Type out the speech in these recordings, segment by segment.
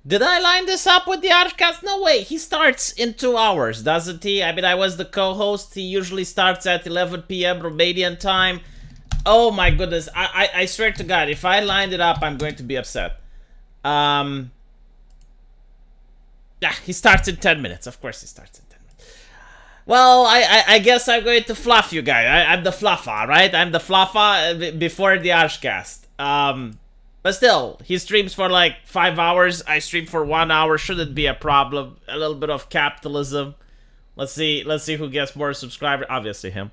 Did I line this up with the Archcast? No way. He starts in 2 hours, doesn't he? I mean, I was the co-host. He usually starts at 11 p.m. Romanian time. Oh my goodness. I swear to God, if I lined it up, I'm going to be upset. Yeah, he starts in 10 minutes. Of course he starts in 10 minutes. Well, I guess I'm going to fluff you guys. I'm the fluffer, right? I'm the fluffer before the Archcast. But still, he streams for like 5 hours. I stream for 1 hour. Shouldn't be a problem. A little bit of capitalism. Let's see who gets more subscribers. Obviously him.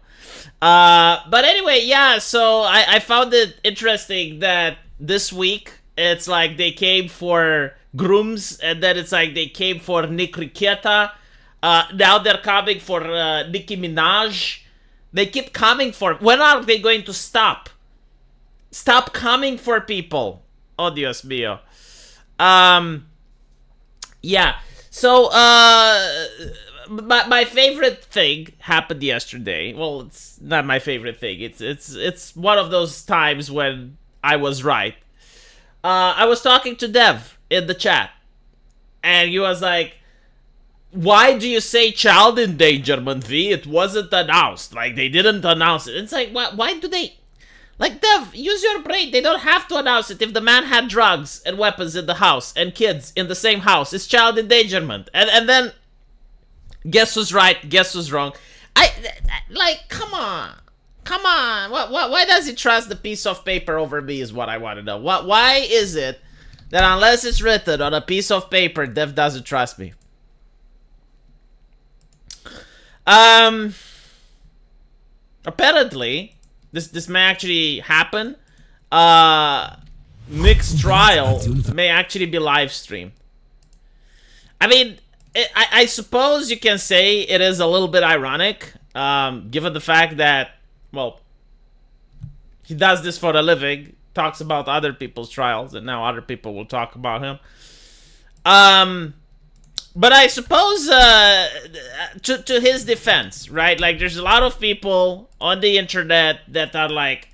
But anyway, yeah. So I found it interesting that this week it's like they came for Grooms, and then it's like they came for Nicki. Now they're coming for Nicki Minaj. They keep coming for. When are they going to stop? Stop coming for people. Oh, Dios mío. Yeah. So, my favorite thing happened yesterday. Well, it's not my favorite thing. It's one of those times when I was right. I was talking to Dev in the chat, and he was like, "Why do you say child endangerment, V? It wasn't announced. Like, they didn't announce it." It's like, why do they... Like, Dev, use your brain. They don't have to announce it. If the man had drugs and weapons in the house and kids in the same house, it's child endangerment. And then, guess who's right? Guess who's wrong? Come on. Come on. Why does he trust the piece of paper over me is what I want to know. Why is it that unless it's written on a piece of paper, Dev doesn't trust me? Apparently... This may actually happen. Mixed trial may actually be live streamed. I mean, I suppose you can say it is a little bit ironic, given the fact that, well, he does this for a living, talks about other people's trials, and now other people will talk about him. But I suppose, to his defense, right? Like, there's a lot of people on the internet that are like,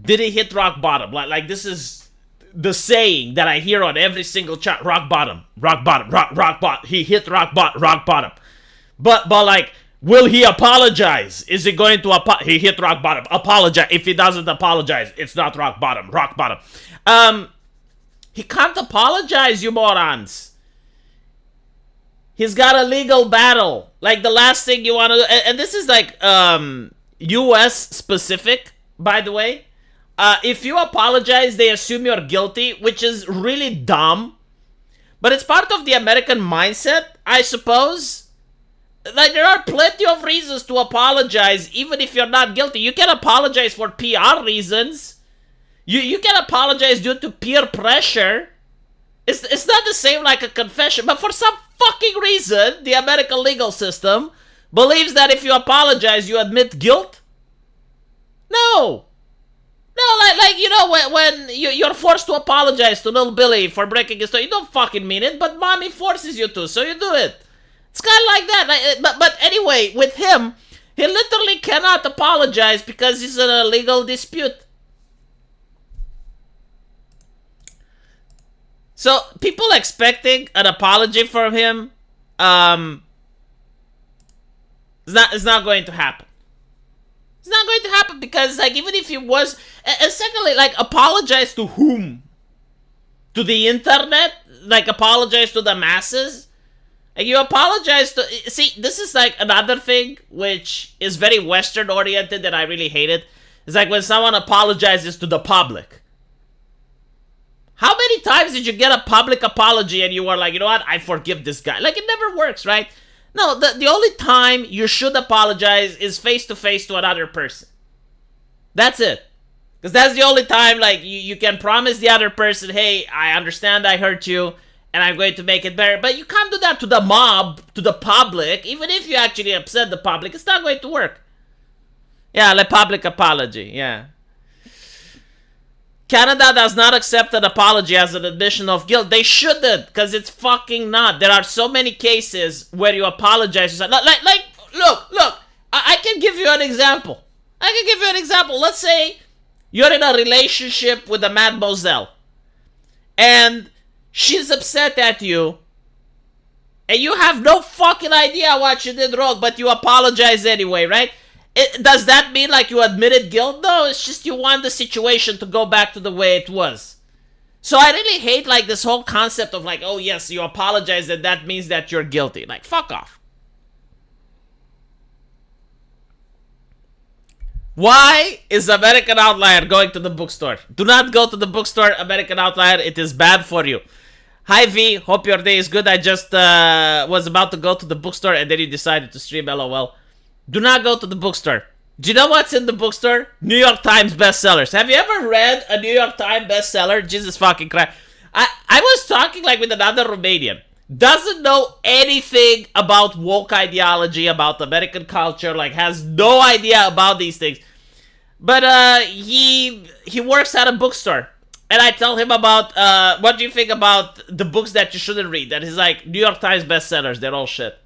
did he hit rock bottom? Like this is the saying that I hear on every single chat. Rock bottom, rock bottom, rock bottom. He hit rock bottom. But like, will he apologize? Is he going to he hit rock bottom? Apologize. If he doesn't apologize, it's not rock bottom. He can't apologize, you morons. He's got a legal battle. Like, the last thing you want to do... And this is, like, U.S. specific, by the way. If you apologize, they assume you're guilty, which is really dumb. But it's part of the American mindset, I suppose. Like, there are plenty of reasons to apologize, even if you're not guilty. You can apologize for PR reasons. You can apologize due to peer pressure. It's not the same like a confession, but for some fucking reason, the American legal system believes that if you apologize, you admit guilt. No, like you know, when you're forced to apologize to little Billy for breaking his toe, you don't fucking mean it, but mommy forces you to, so you do it. It's kind of like that. But anyway, with him, he literally cannot apologize because he's in a legal dispute. So, people expecting an apology from him, it's not going to happen. It's not going to happen because, like, even if he was... And secondly, like, apologize to whom? To the internet? Like, apologize to the masses? Like, you apologize to... See, this is, like, another thing which is very Western-oriented and I really hate it. It's like when someone apologizes to the public. How many times did you get a public apology and you were like, you know what, I forgive this guy? Like, it never works, right? No, the only time you should apologize is face-to-face to another person. That's it. Because that's the only time, like, you can promise the other person, hey, I understand I hurt you, and I'm going to make it better. But you can't do that to the mob, to the public. Even if you actually upset the public, it's not going to work. Yeah, like public apology, yeah. Canada does not accept an apology as an admission of guilt. They shouldn't, because it's fucking not. There are so many cases where you apologize. Look, I can give you an example. Let's say you're in a relationship with a mademoiselle, and She's upset at you, and you have no fucking idea what you did wrong, but you apologize anyway, right? Does that mean like you admitted guilt? No, it's just you want the situation to go back to the way it was. So I really hate like this whole concept of like, oh yes, you apologize and that means that you're guilty. Like, fuck off. Why is American Outlier going to the bookstore? Do not go to the bookstore, American Outlier. It is bad for you. Hi V, hope your day is good. I just was about to go to the bookstore and then you decided to stream, LOL. Do not go to the bookstore. Do you know what's in the bookstore? New York Times bestsellers. Have you ever read a New York Times bestseller? Jesus fucking Christ. I was talking like with another Romanian. Doesn't know anything about woke ideology, about American culture, like has no idea about these things. But he works at a bookstore. And I tell him about, what do you think about the books that you shouldn't read? And he's like, New York Times bestsellers, they're all shit.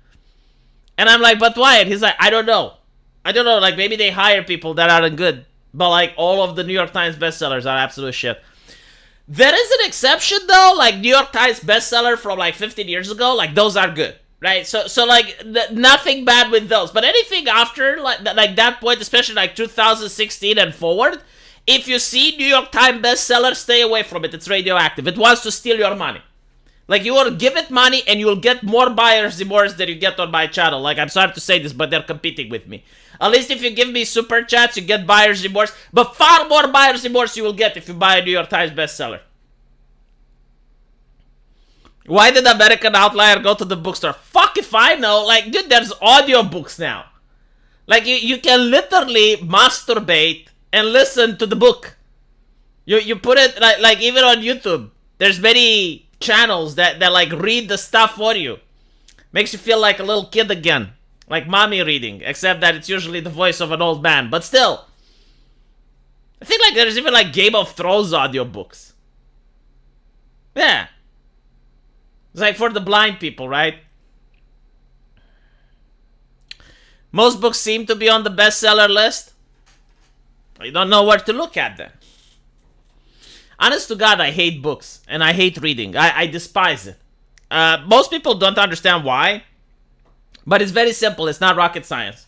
And I'm like, but why? And he's like, I don't know, like maybe they hire people that aren't good. But like all of the New York Times bestsellers are absolute shit. There is an exception though, like New York Times bestseller from like 15 years ago, like those are good, right? So like nothing bad with those. But anything after like that point, especially like 2016 and forward, if you see New York Times bestseller, stay away from it. It's radioactive. It wants to steal your money. Like, you will give it money and you will get more buyer's remorse than you get on my channel. Like, I'm sorry to say this, but they're competing with me. At least if you give me super chats, you get buyer's remorse. But far more buyer's remorse you will get if you buy a New York Times bestseller. Why did American Outlier go to the bookstore? Fuck if I know. Like, dude, there's audiobooks now. Like, you can literally masturbate and listen to the book. You put it, like even on YouTube. There's many channels that like read the stuff for you. Makes you feel like a little kid again. Like mommy reading. Except that it's usually the voice of an old man. But still. I think like there's even like Game of Thrones audiobooks. Yeah. It's like for the blind people, right? Most books seem to be on the bestseller list. You don't know where to look at them. Honest to God, I hate books. And I hate reading. I despise it. Most people don't understand why. But it's very simple. It's not rocket science.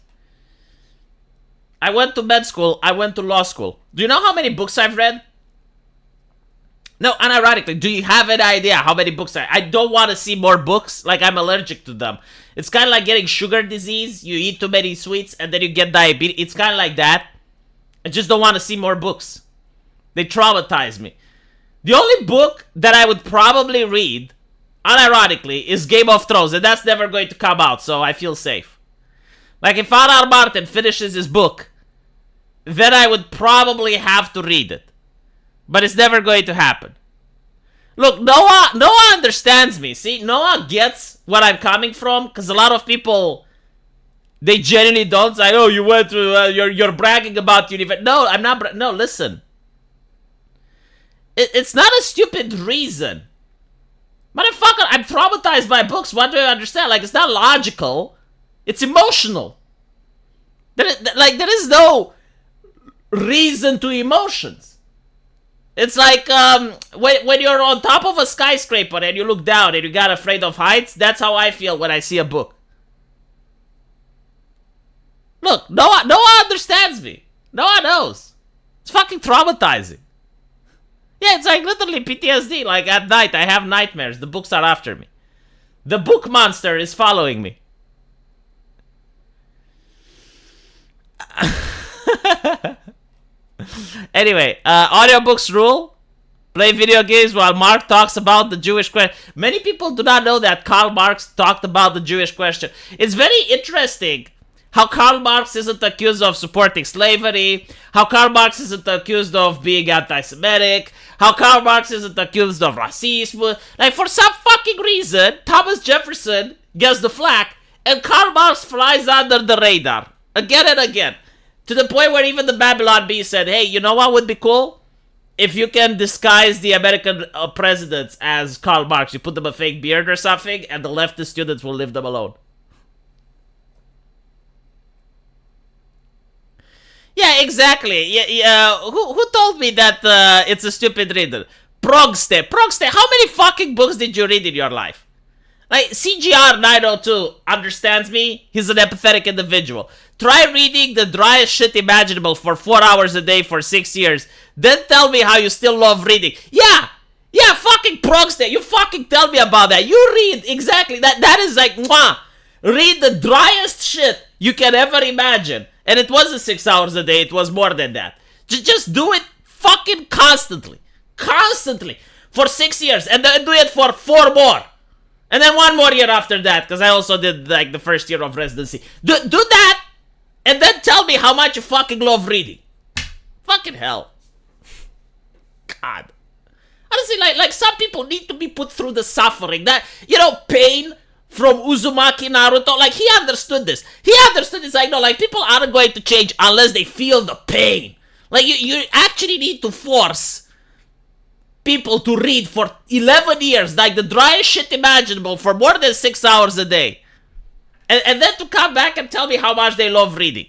I went to med school. I went to law school. Do you know how many books I've read? No, unironically, do you have any idea how many books I don't want to see more books. Like, I'm allergic to them. It's kind of like getting sugar disease. You eat too many sweets and then you get diabetes. It's kind of like that. I just don't want to see more books. They traumatize me. The only book that I would probably read, unironically, is Game of Thrones. And that's never going to come out, so I feel safe. Like, if R.R. Martin finishes his book, then I would probably have to read it. But it's never going to happen. Look, Noah understands me. See, Noah gets what I'm coming from. Because a lot of people, they genuinely don't. It's like, oh, you went to, you're bragging about university. No, I'm not. No, listen. It's not a stupid reason. Motherfucker, I'm traumatized by books. What do I understand? Like, it's not logical. It's emotional. There is no reason to emotions. It's like when you're on top of a skyscraper and you look down and you got afraid of heights. That's how I feel when I see a book. Look, Noah understands me. Noah knows. It's fucking traumatizing. Yeah, it's like literally PTSD. Like at night, I have nightmares. The books are after me. The book monster is following me. Anyway, audiobooks rule. Play video games while Mark talks about the Jewish question. Many people do not know that Karl Marx talked about the Jewish question. It's very interesting how Karl Marx isn't accused of supporting slavery, how Karl Marx isn't accused of being anti-Semitic, how Karl Marx isn't accused of racism. Like, for some fucking reason, Thomas Jefferson gets the flack, and Karl Marx flies under the radar. Again and again. To the point where even the Babylon Bee said, hey, you know what would be cool? If you can disguise the American presidents as Karl Marx. You put them a fake beard or something, and the leftist students will leave them alone. Yeah, exactly. Yeah. Who told me that it's a stupid reason? Progste, how many fucking books did you read in your life? Like, CGR 902 understands me. He's an empathetic individual. Try reading the driest shit imaginable for 4 hours a day for 6 years. Then tell me how you still love reading. Yeah, fucking Progste. You fucking tell me about that. You read, exactly. That is like, mwah. Read the driest shit you can ever imagine. And it wasn't 6 hours a day. It was more than that. Just do it fucking constantly. Constantly. For 6 years. And then do it for 4 more. And then 1 more year after that, because I also did like the first year of residency. Do that, and then tell me how much you fucking love reading. Fucking hell. God. Honestly, like some people need to be put through the suffering. That, pain from Uzumaki Naruto. Like, he understood this. He understood it's like, no, like, people aren't going to change unless they feel the pain. Like, you actually need to force people to read for 11 years, like the driest shit imaginable, for more than 6 hours a day. And then to come back and tell me how much they love reading.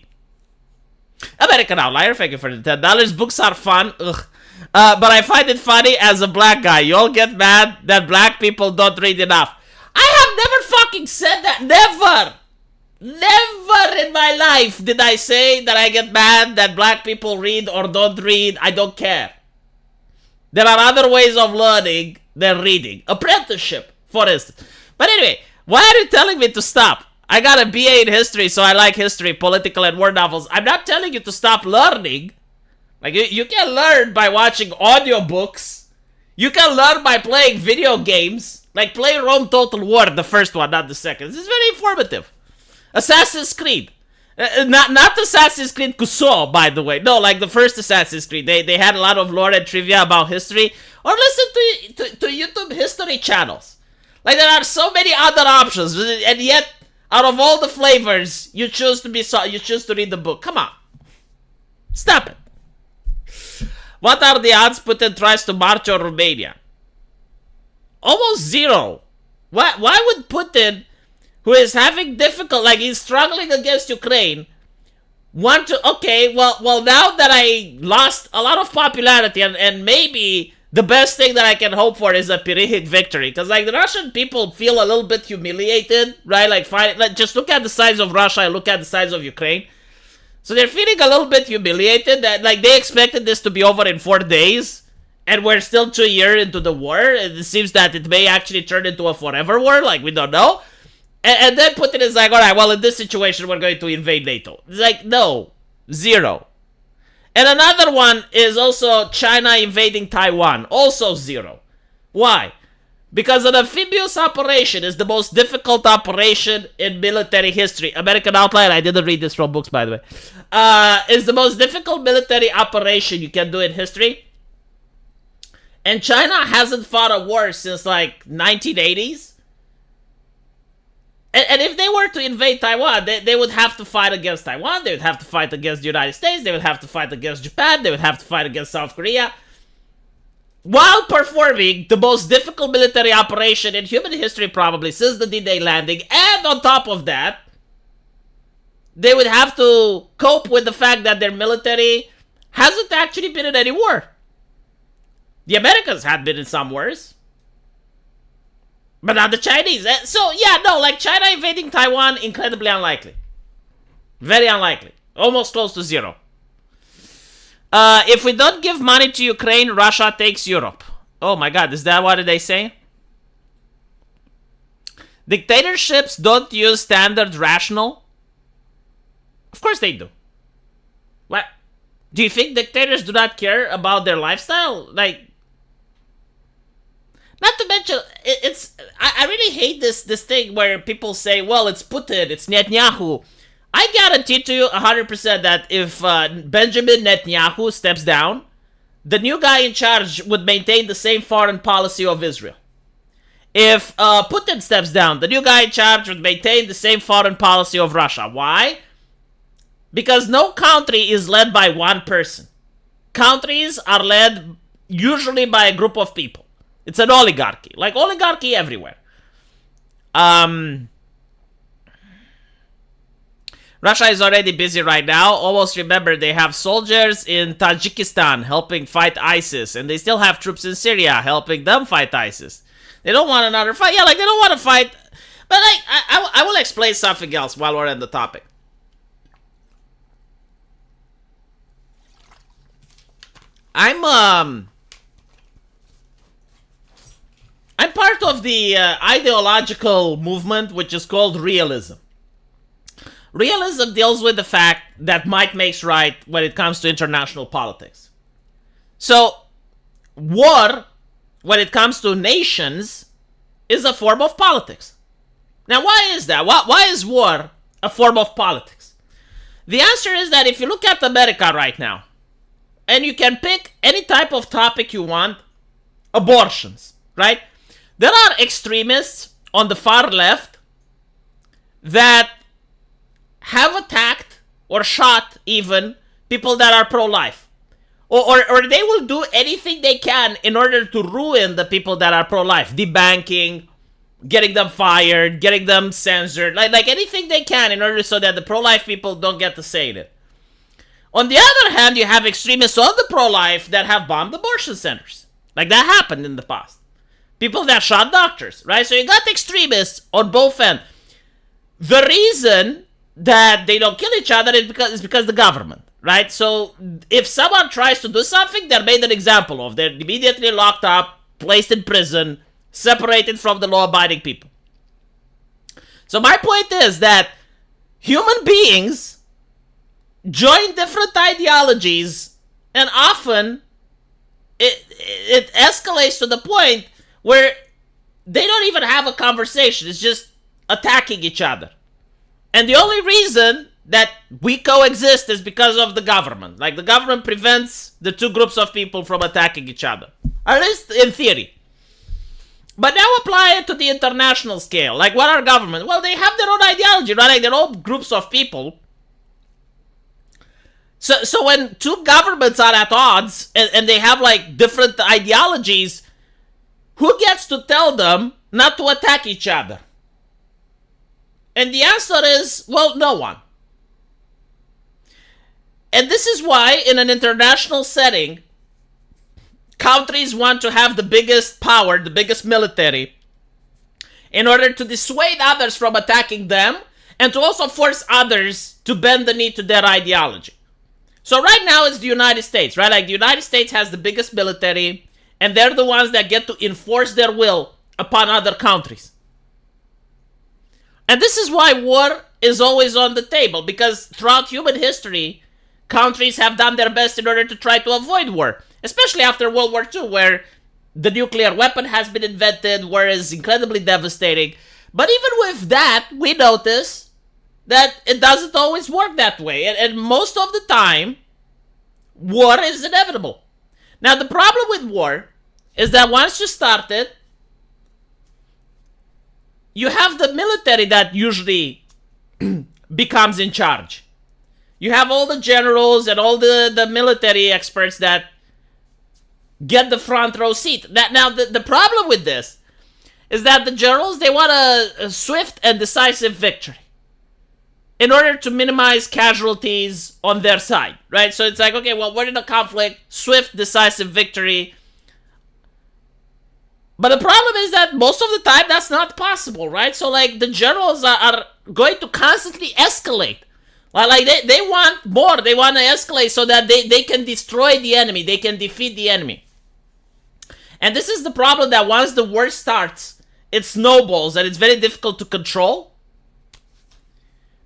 American Outlier, thank you for the $10. Books are fun. Ugh. But I find it funny as a black guy. You all get mad that black people don't read enough. I have never fucking said that. Never in my life did I say that I get mad that black people read or don't read. I don't care. There are other ways of learning than reading. Apprenticeship, for instance. But anyway, why are you telling me to stop? I got a BA in history, so I like history, political, and war novels. I'm not telling you to stop learning. Like, you can learn by watching audiobooks. You can learn by playing video games. Like, play Rome Total War, the first one, not the second. This is very informative. Assassin's Creed. Not Assassin's Creed Cusco, by the way. No, like the first Assassin's Creed. They had a lot of lore and trivia about history. Or listen to YouTube history channels. Like, there are so many other options, and yet, out of all the flavors, you choose to read the book. Come on. Stop it. What are the odds Putin tries to march on Romania? Almost zero. Why would Putin, who is having difficult, like he's struggling against Ukraine, want to, okay, well, now that I lost a lot of popularity, and maybe the best thing that I can hope for is a Pyrrhic victory, because like the Russian people feel a little bit humiliated, right? Like, just look at the size of Russia and look at the size of Ukraine. So they're feeling a little bit humiliated, that like they expected this to be over in 4 days, and we're still 2 years into the war. It seems that it may actually turn into a forever war, like we don't know. And then Putin is like, all right, well, in this situation, we're going to invade NATO. It's like, no, zero. And another one is also China invading Taiwan, also zero. Why? Because an amphibious operation is the most difficult operation in military history. American Outlier, I didn't read this from books, by the way. Is the most difficult military operation you can do in history. And China hasn't fought a war since like 1980s. And if they were to invade Taiwan, they would have to fight against Taiwan, they would have to fight against the United States, they would have to fight against Japan, they would have to fight against South Korea, while performing the most difficult military operation in human history probably since the D-Day landing. And on top of that, they would have to cope with the fact that their military hasn't actually been in any war. The Americans had been in some wars, but not the Chinese. So, yeah, no, like China invading Taiwan, incredibly unlikely. Very unlikely. Almost close to zero. If we don't give money to Ukraine, Russia takes Europe. Oh my god, is that what they say? Dictatorships don't use standard rational? Of course they do. What? Do you think dictators do not care about their lifestyle? Like, not to mention, I really hate this thing where people say, well, it's Putin, it's Netanyahu. I guarantee to you 100% that if Benjamin Netanyahu steps down, the new guy in charge would maintain the same foreign policy of Israel. If Putin steps down, the new guy in charge would maintain the same foreign policy of Russia. Why? Because no country is led by one person. Countries are led usually by a group of people. It's an oligarchy. Like oligarchy everywhere. Russia is already busy right now. Almost remember, they have soldiers in Tajikistan helping fight ISIS, and they still have troops in Syria helping them fight ISIS. They don't want another fight. Yeah, like, they don't want to fight. But, like, I will explain something else while we're on the topic. I'm part of the ideological movement which is called realism. Realism deals with the fact that might makes right when it comes to international politics. So, war, when it comes to nations, is a form of politics. Now, why is that? Why is war a form of politics? The answer is that if you look at America right now, and you can pick any type of topic you want, abortions, right? There are extremists on the far left that have attacked or shot even people that are pro-life. Or they will do anything they can in order to ruin the people that are pro-life. Debanking, getting them fired, getting them censored. Like anything they can in order so that the pro-life people don't get to say it. On the other hand, you have extremists on the pro-life that have bombed abortion centers. Like that happened in the past. People that shot doctors, right? So you got extremists on both ends. The reason that they don't kill each other is because the government, right? So if someone tries to do something, they're made an example of. They're immediately locked up, placed in prison, separated from the law-abiding people. So my point is that human beings join different ideologies, and often it escalates to the point where they don't even have a conversation. It's just attacking each other. And the only reason that we coexist is because of the government. Like, the government prevents the two groups of people from attacking each other. At least in theory. But now apply it to the international scale. Like, what are governments? Well, they have their own ideology, right? Like, their own groups of people. So when two governments are at odds and they have like different ideologies, who gets to tell them not to attack each other? And the answer is, well, no one. And this is why in an international setting, countries want to have the biggest power, the biggest military, in order to dissuade others from attacking them and to also force others to bend the knee to their ideology. So right now it's the United States, right? Like the United States has the biggest military, and they're the ones that get to enforce their will upon other countries. And this is why war is always on the table, because throughout human history, countries have done their best in order to try to avoid war, especially after World War II, where the nuclear weapon has been invented, war is incredibly devastating. But even with that, we notice that it doesn't always work that way. And most of the time, war is inevitable. Now, the problem with war is that once you start it, you have the military that usually becomes in charge. You have all the generals and all the military experts that get the front row seat. Now, the problem with this is that the generals, they want a swift and decisive victory in order to minimize casualties on their side, right? So it's like, okay, well, we're in a conflict, swift, decisive victory. But the problem is that most of the time that's not possible, right? So like the generals are going to constantly escalate. Like they want more, they want to escalate so that they can destroy the enemy, they can defeat the enemy. And this is the problem, that once the war starts, it snowballs and it's very difficult to control.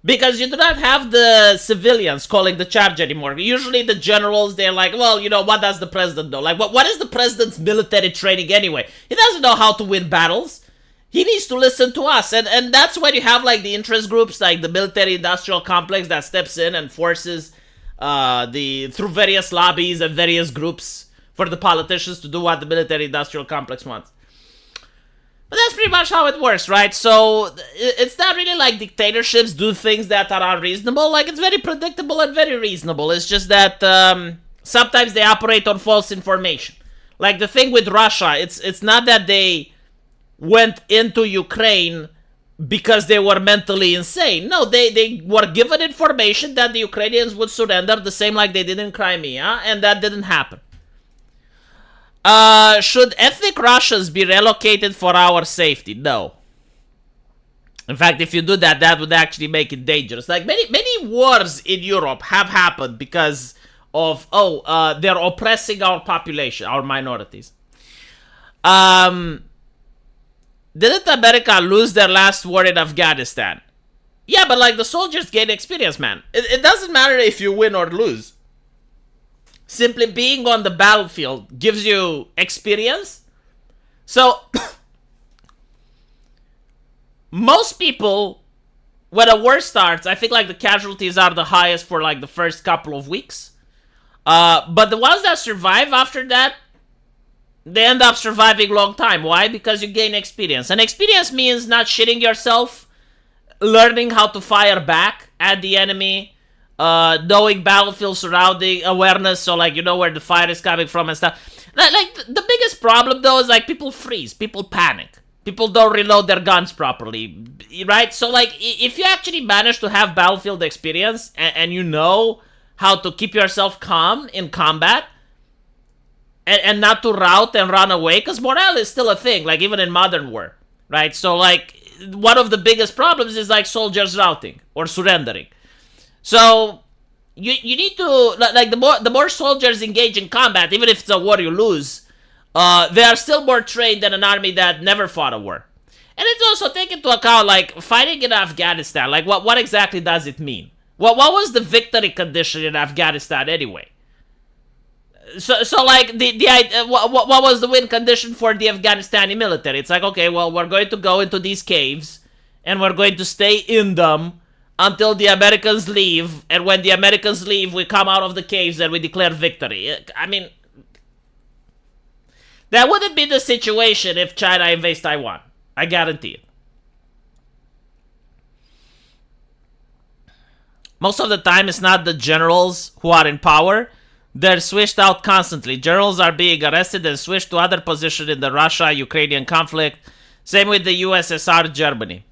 Because you do not have the civilians calling the charge anymore. Usually the generals, they're like, well, you know, what does the president know? Like, what is the president's military training anyway? He doesn't know how to win battles. He needs to listen to us. And that's when you have, like, the interest groups, like the military-industrial complex that steps in and forces through various lobbies and various groups for the politicians to do what the military-industrial complex wants. But that's pretty much how it works, right? So it's not really like dictatorships do things that are unreasonable. Like, it's very predictable and very reasonable. It's just that sometimes they operate on false information. Like the thing with Russia, it's not that they went into Ukraine because they were mentally insane. No, they were given information that the Ukrainians would surrender, the same like they did in Crimea, and that didn't happen. Should ethnic Russians be relocated for our safety? No. In fact, if you do that, that would actually make it dangerous. Like many wars in Europe have happened because of they're oppressing our population, our minorities. Didn't America lose their last war in Afghanistan? Yeah, but like the soldiers gain experience, man. It doesn't matter if you win or lose. Simply being on the battlefield gives you experience. So most people, when a war starts, I think like the casualties are the highest for like the first couple of weeks. But the ones that survive after that, they end up surviving a long time. Why? Because you gain experience. And experience means not shitting yourself, learning how to fire back at the enemy, knowing battlefield surrounding awareness, so like you know where the fire is coming from and stuff. Like the biggest problem though is like people freeze, people panic. People don't reload their guns properly, right? So like if you actually manage to have battlefield experience and you know how to keep yourself calm in combat, and not to rout and run away, because morale is still a thing, like even in modern war, right? So like one of the biggest problems is like soldiers routing or surrendering. So you need to like the more soldiers engage in combat, even if it's a war you lose, they are still more trained than an army that never fought a war. And it's also take into account like fighting in Afghanistan. Like what exactly does it mean? What was the victory condition in Afghanistan anyway? So like what was the win condition for the Afghanistani military? It's like, okay, well, we're going to go into these caves and we're going to stay in them until the Americans leave, and when the Americans leave, we come out of the caves and we declare victory. I mean, that wouldn't be the situation if China invades Taiwan. I guarantee it. Most of the time, it's not the generals who are in power. They're switched out constantly. Generals are being arrested and switched to other positions in the Russia-Ukrainian conflict. Same with the USSR, Germany.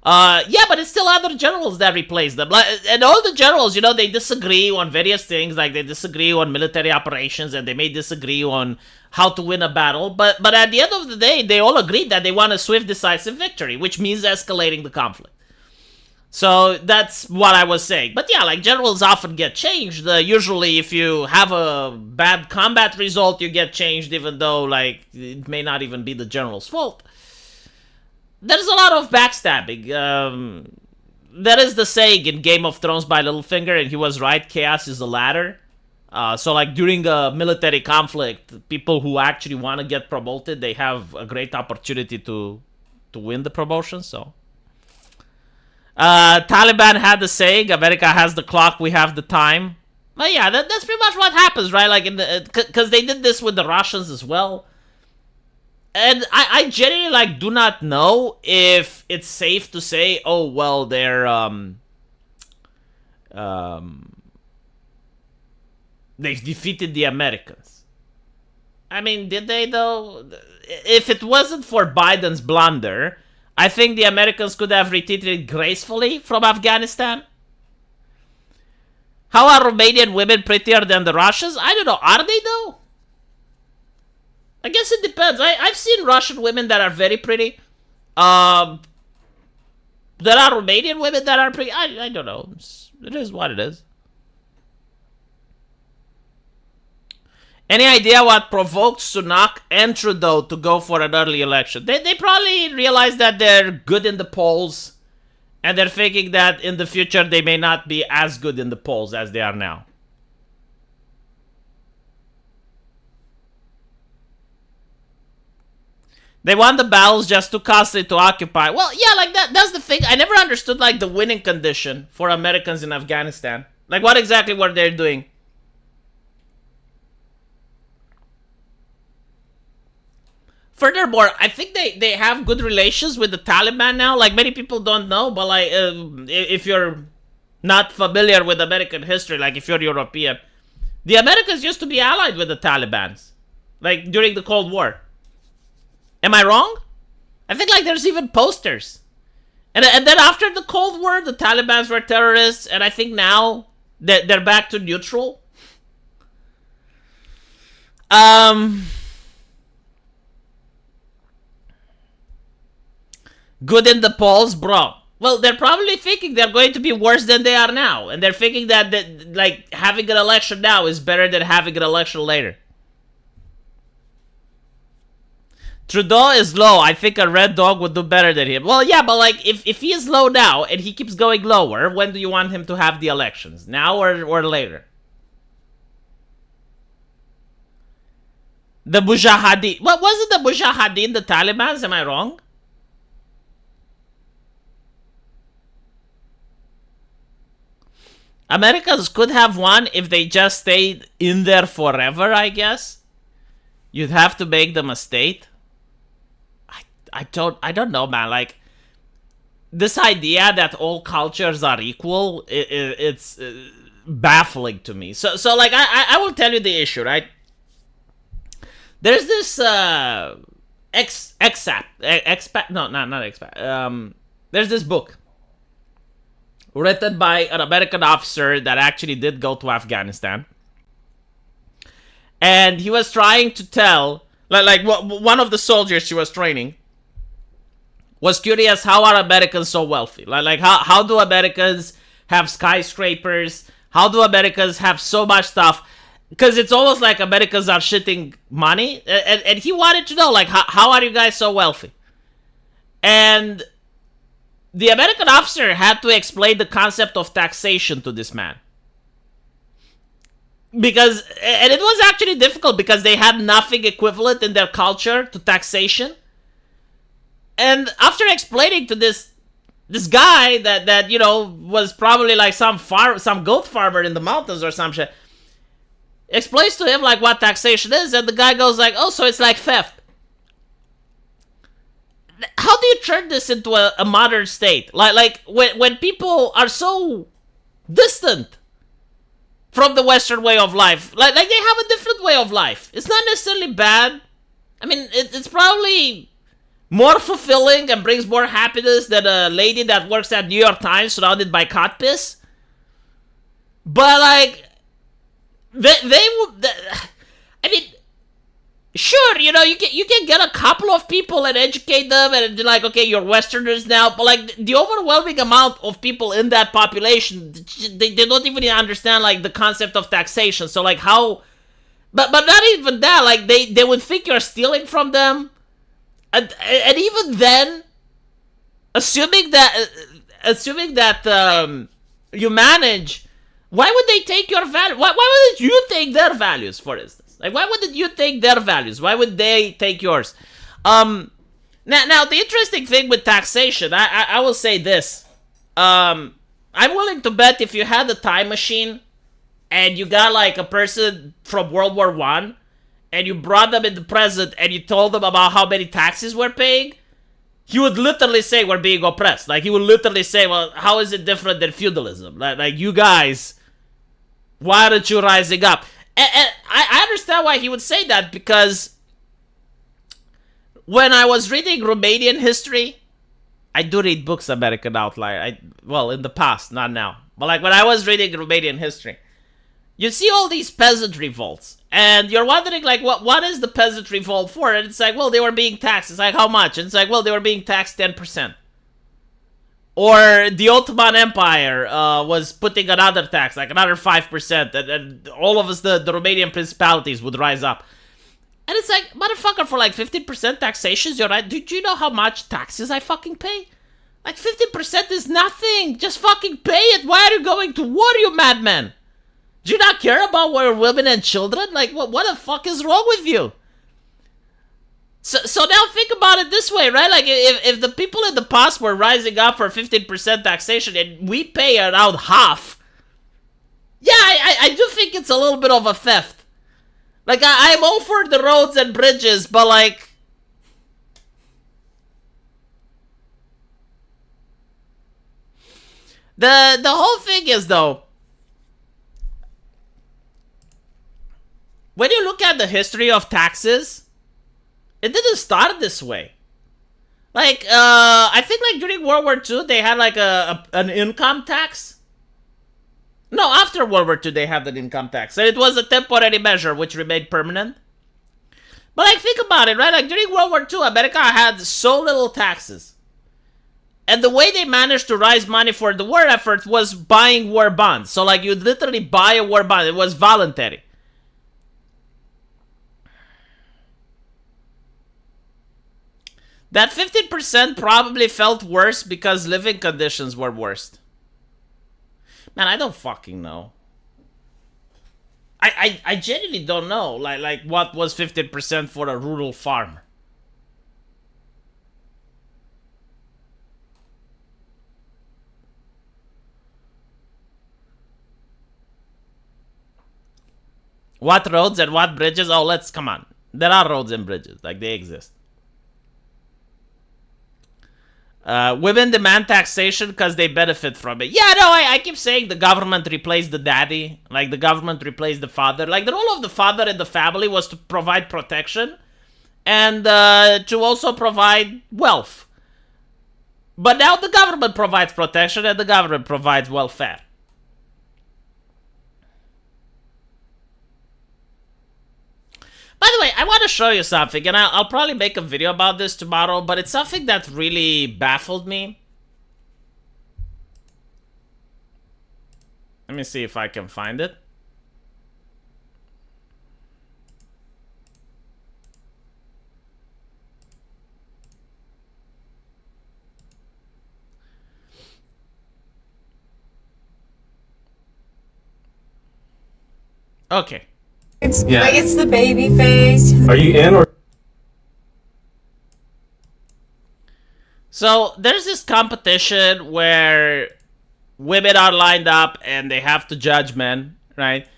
Yeah, but it's still other generals that replace them. And all the generals, you know, they disagree on various things. Like, they disagree on military operations, and they may disagree on how to win a battle. But at the end of the day, they all agree that they want a swift, decisive victory, which means escalating the conflict. So that's what I was saying. But yeah, like generals often get changed. Usually if you have a bad combat result, you get changed even though like it may not even be the general's fault. There's a lot of backstabbing. That is the saying in Game of Thrones by Littlefinger, and he was right, chaos is the ladder. So like during a military conflict, people who actually want to get promoted, they have a great opportunity to win the promotion, so... Taliban had the saying, America has the clock, we have the time. But yeah, that's pretty much what happens, right? Like, because they did this with the Russians as well. And I genuinely, like, do not know if it's safe to say, oh, well, they're, they've defeated the Americans. I mean, did they, though? If it wasn't for Biden's blunder, I think the Americans could have retreated gracefully from Afghanistan. How are Romanian women prettier than the Russians? I don't know. Are they, though? I guess it depends. I've seen Russian women that are very pretty. There are Romanian women that are pretty. I don't know. It is what it is. Any idea what provoked Sunak and Trudeau to go for an early election? They probably realize that they're good in the polls, and they're thinking that in the future they may not be as good in the polls as they are now. They won the battles just too costly to occupy. Well, yeah, like that's the thing. I never understood like the winning condition for Americans in Afghanistan. Like what exactly were they doing? Furthermore, I think they have good relations with the Taliban now. Like, many people don't know, but like, if you're not familiar with American history, like if you're European, the Americans used to be allied with the Taliban, like during the Cold War. Am I wrong? I think like there's even posters And then after the Cold War, the Taliban were terrorists, and I think now they're back to neutral. Good in the polls, bro. Well, they're probably thinking they're going to be worse than they are now, and they're thinking that like having an election now is better than having an election later. Trudeau is low. I think a red dog would do better than him. Well, yeah, but like if he is low now and he keeps going lower, when do you want him to have the elections? Now or later? The Mujahideen. What wasn't the Mujahideen the Taliban? Am I wrong? Americans could have won if they just stayed in there forever, I guess. You'd have to make them a state. I don't know, man. Like, this idea that all cultures are equal, it's baffling to me. So like, I will tell you the issue, right? There's this there's this book written by an American officer that actually did go to Afghanistan. And he was trying to tell, like one of the soldiers he was training was curious, how are Americans so wealthy? Like how do Americans have skyscrapers? How do Americans have so much stuff? Because it's almost like Americans are shitting money. And he wanted to know, like, how are you guys so wealthy? And the American officer had to explain the concept of taxation to this man. And it was actually difficult because they had nothing equivalent in their culture to taxation. And after explaining to this guy that you know was probably like some goat farmer in the mountains or some shit, explains to him like what taxation is, and the guy goes like, "Oh, so it's like theft." How do you turn this into a modern state? Like when people are so distant from the Western way of life, like they have a different way of life. It's not necessarily bad. I mean, it's probably more fulfilling and brings more happiness than a lady that works at New York Times surrounded by cod piss. But like, I mean, sure, you know, you can get a couple of people and educate them and be like, okay, you're Westerners now. But like the overwhelming amount of people in that population, they don't even understand like the concept of taxation. So like how, but not even that. Like they would think you're stealing from them. And even then, assuming that you manage, why would they take your value? Why wouldn't you take their values, for instance? Like, why wouldn't you take their values? Why would they take yours? Now the interesting thing with taxation, I will say this. I'm willing to bet if you had a time machine and you got like a person from World War I, and you brought them in the present and you told them about how many taxes we're paying, he would literally say we're being oppressed. Like, he would literally say, well, how is it different than feudalism? Like you guys, why aren't you rising up? And I understand why he would say that, because when I was reading Romanian history, I do read books, American Outlier. Well, in the past, not now. But like when I was reading Romanian history, you see all these peasant revolts. And you're wondering, like, what is the peasant revolt for? And it's like, well, they were being taxed. It's like, how much? And it's like, well, they were being taxed 10%. Or the Ottoman Empire was putting another tax, like another 5%. And all of us, the Romanian principalities would rise up. And it's like, motherfucker, for like 15% taxations, you're right. Do you know how much taxes I fucking pay? Like, 15% is nothing. Just fucking pay it. Why are you going to war, you madman? Do you not care about our women and children? Like, what the fuck is wrong with you? So now think about it this way, right? Like, if the people in the past were rising up for 15% taxation and we pay around half, yeah, I do think it's a little bit of a theft. Like, I'm all for the roads and bridges, but like, the whole thing is, though, when you look at the history of taxes, it didn't start this way. Like, I think like during World War II, they had like an income tax. No, after World War II, they had an income tax. And it was a temporary measure, which remained permanent. But like, think about it, right? Like, during World War II, America had so little taxes. And the way they managed to raise money for the war effort was buying war bonds. So like, you'd literally buy a war bond. It was voluntary. That 15% probably felt worse because living conditions were worse. Man, I don't fucking know. I genuinely don't know. Like what was 15% for a rural farmer? What roads and what bridges? Oh, come on. There are roads and bridges. Like, they exist. Women demand taxation because they benefit from it. Yeah, no, I keep saying the government replaced the daddy. Like, the government replaced the father. Like, the role of the father in the family was to provide protection and to also provide wealth. But now the government provides protection and the government provides welfare. By the way, I want to show you something, and I'll probably make a video about this tomorrow, but it's something that really baffled me. Let me see if I can find it. Okay. It's the baby face. Are you in or? So there's this competition where women are lined up and they have to judge men, right?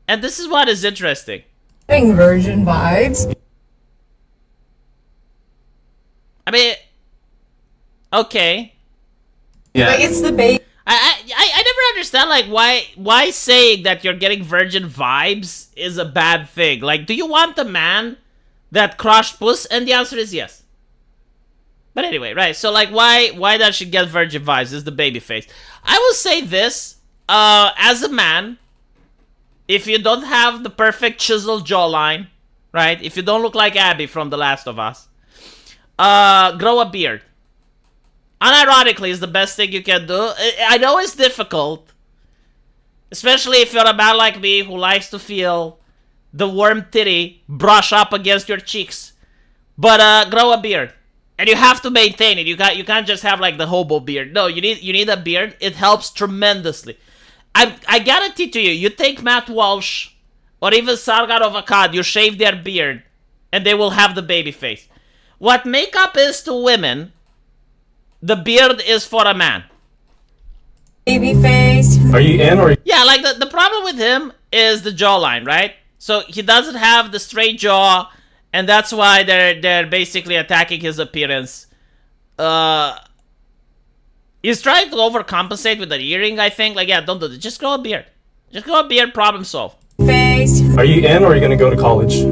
And this is what is interesting. Getting virgin vibes. I mean, okay. Yeah. It's the baby. I never understand, like, why saying that you're getting virgin vibes is a bad thing. Like, do you want a man that crushed puss? And the answer is yes. But anyway, right, so like, why does she get virgin vibes? This is the baby face. I will say this, as a man, if you don't have the perfect chiseled jawline, right, if you don't look like Abby from The Last of Us, grow a beard. Unironically is the best thing you can do. I know it's difficult, especially if you're a man like me who likes to feel the warm titty brush up against your cheeks. But grow a beard, and you have to maintain it. You can't just have like the hobo beard. No, you need a beard. It helps tremendously. I guarantee to you, you take Matt Walsh or even Sargon of Akkad, you shave their beard, and they will have the baby face. What makeup is to women, the beard is for a man. Baby face. Are you in or? Yeah, like the problem with him is the jawline, right? So he doesn't have the straight jaw, and that's why they're basically attacking his appearance. He's trying to overcompensate with an earring, I think. Like, yeah, don't do this. Just grow a beard. Just grow a beard, problem solved. Face. Are you in or are you gonna go to college?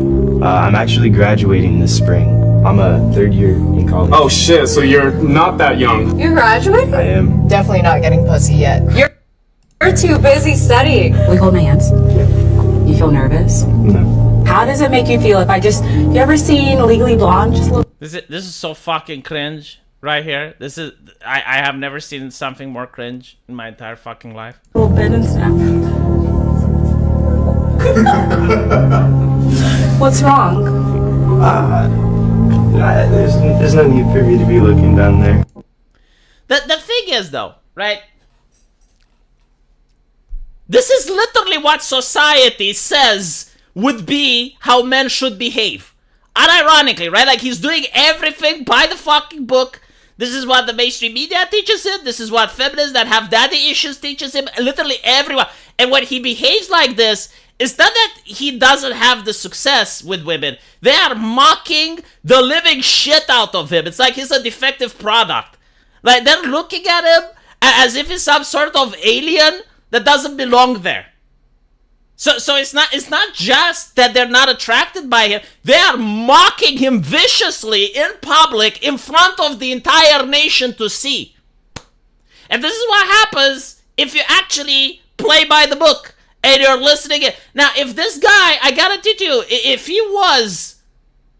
I'm actually graduating this spring. I'm a third year in college. Oh shit, so you're not that young. You're graduating? I am. Definitely not getting pussy yet. You're too busy studying. We hold my hands. You feel nervous? No. How does it make you feel if I just... You ever seen Legally Blonde? Just look. This is so fucking cringe right here. This is... I have never seen something more cringe in my entire fucking life. A little bit and snap. What's wrong? There's no need for me to be looking down there. The thing is, though, right? This is literally what society says would be how men should behave. Unironically, right? Like, he's doing everything by the fucking book. This is what the mainstream media teaches him. This is what feminists that have daddy issues teaches him. Literally everyone. And when he behaves like this, it's not that he doesn't have the success with women. They are mocking the living shit out of him. It's like he's a defective product. Like, they're looking at him as if he's some sort of alien that doesn't belong there. So it's not just that they're not attracted by him. They are mocking him viciously in public in front of the entire nation to see. And this is what happens if you actually play by the book and you're listening it. Now, if this guy, I guarantee you, if he was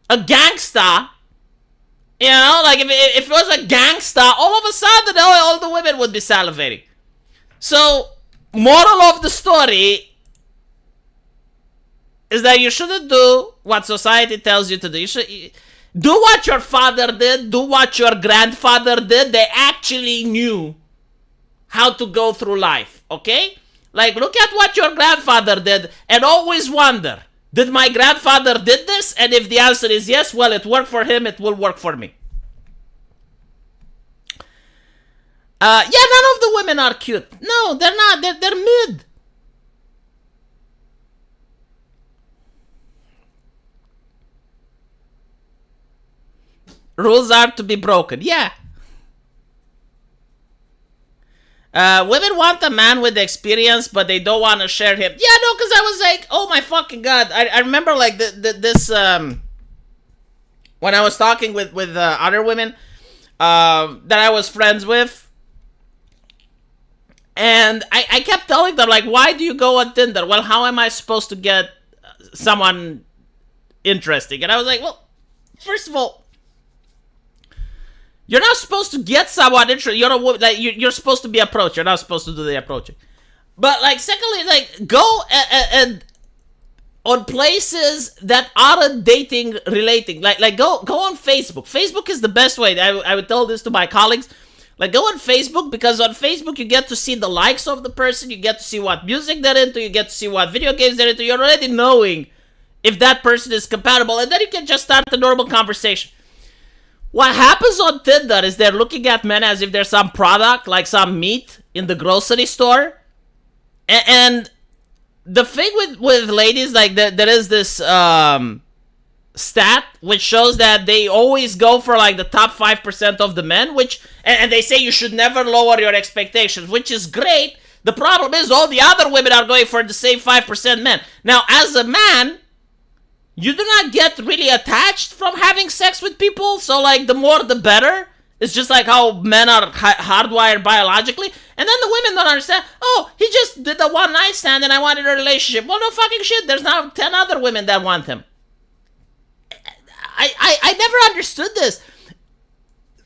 a gangsta, you know, like if he was a gangsta, all of a sudden all the women would be salivating. So, moral of the story is that you shouldn't do what society tells you to do. You should do what your father did, do what your grandfather did. They actually knew how to go through life, okay? Like, look at what your grandfather did and always wonder, did my grandfather did this? And if the answer is yes, well, it worked for him, it will work for me. Yeah, none of the women are cute. No, they're not. They're mid. Rules are to be broken. Yeah. Women want a man with experience, but they don't want to share him. Yeah, no, because I was like, oh my fucking god. I remember like this when I was talking with other women that I was friends with, and I kept telling them, like, why do you go on Tinder? Well, how am I supposed to get someone interesting? And I was like, well, first of all, you're not supposed to get someone interested. You're supposed to be approached. You're not supposed to do the approaching. But like, secondly, like, go and on places that aren't dating relating. Like go on Facebook. Facebook is the best way. I would tell this to my colleagues. Like, go on Facebook, because on Facebook you get to see the likes of the person. You get to see what music they're into. You get to see what video games they're into. You're already knowing if that person is compatible, and then you can just start a normal conversation. What happens on Tinder is they're looking at men as if they're some product, like some meat in the grocery store. And the thing with ladies, like, there is this stat which shows that they always go for like the top 5% of the men, and they say you should never lower your expectations, which is great. The problem is all the other women are going for the same 5% men. Now, as a man, you do not get really attached from having sex with people, so like the more the better. It's just like how men are hardwired biologically. And then the women don't understand, oh, he just did a one night stand and I wanted a relationship. Well, no fucking shit, there's now 10 other women that want him. I never understood this.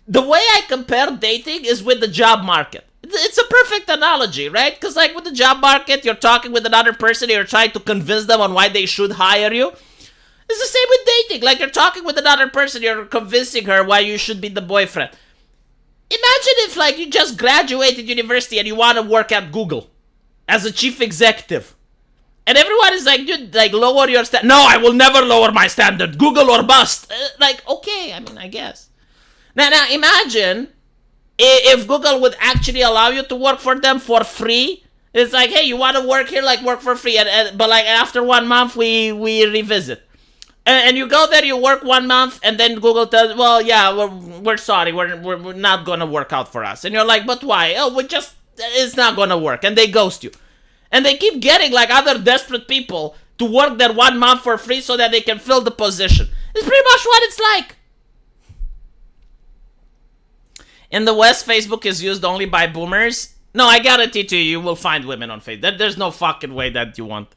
The way I compare dating is with the job market. It's a perfect analogy, right? Because like with the job market, you're talking with another person, you're trying to convince them on why they should hire you. It's the same with dating. Like, you're talking with another person, you're convincing her why you should be the boyfriend. Imagine if, like, you just graduated university and you want to work at Google as a chief executive. And everyone is like, dude, like, lower your standard. No, I will never lower my standard. Google or bust. Like, okay, I mean, I guess. Now, imagine if Google would actually allow you to work for them for free. It's like, hey, you want to work here? Like, work for free. But, like, after 1 month, we revisit. And you go there, you work 1 month, and then Google tells, well, yeah, we're sorry, we're not going to work out for us. And you're like, but why? Oh, it's not going to work. And they ghost you. And they keep getting, like, other desperate people to work there 1 month for free so that they can fill the position. It's pretty much what it's like. In the West, Facebook is used only by boomers. No, I guarantee to you will find women on Facebook. There's no fucking way that you won't.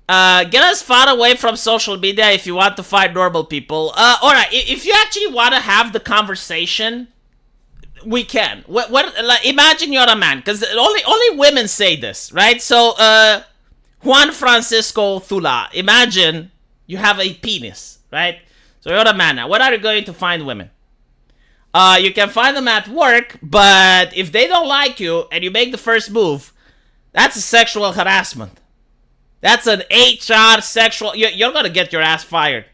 Get as far away from social media if you want to find normal people. Alright, if you actually want to have the conversation, we can. Like, imagine you're a man, because only women say this, right? So, Juan Francisco Thula, imagine you have a penis, right? So you're a man now. Where are you going to find women? You can find them at work, but if they don't like you and you make the first move, that's a sexual harassment. That's an HR sexual... You're gonna get your ass fired.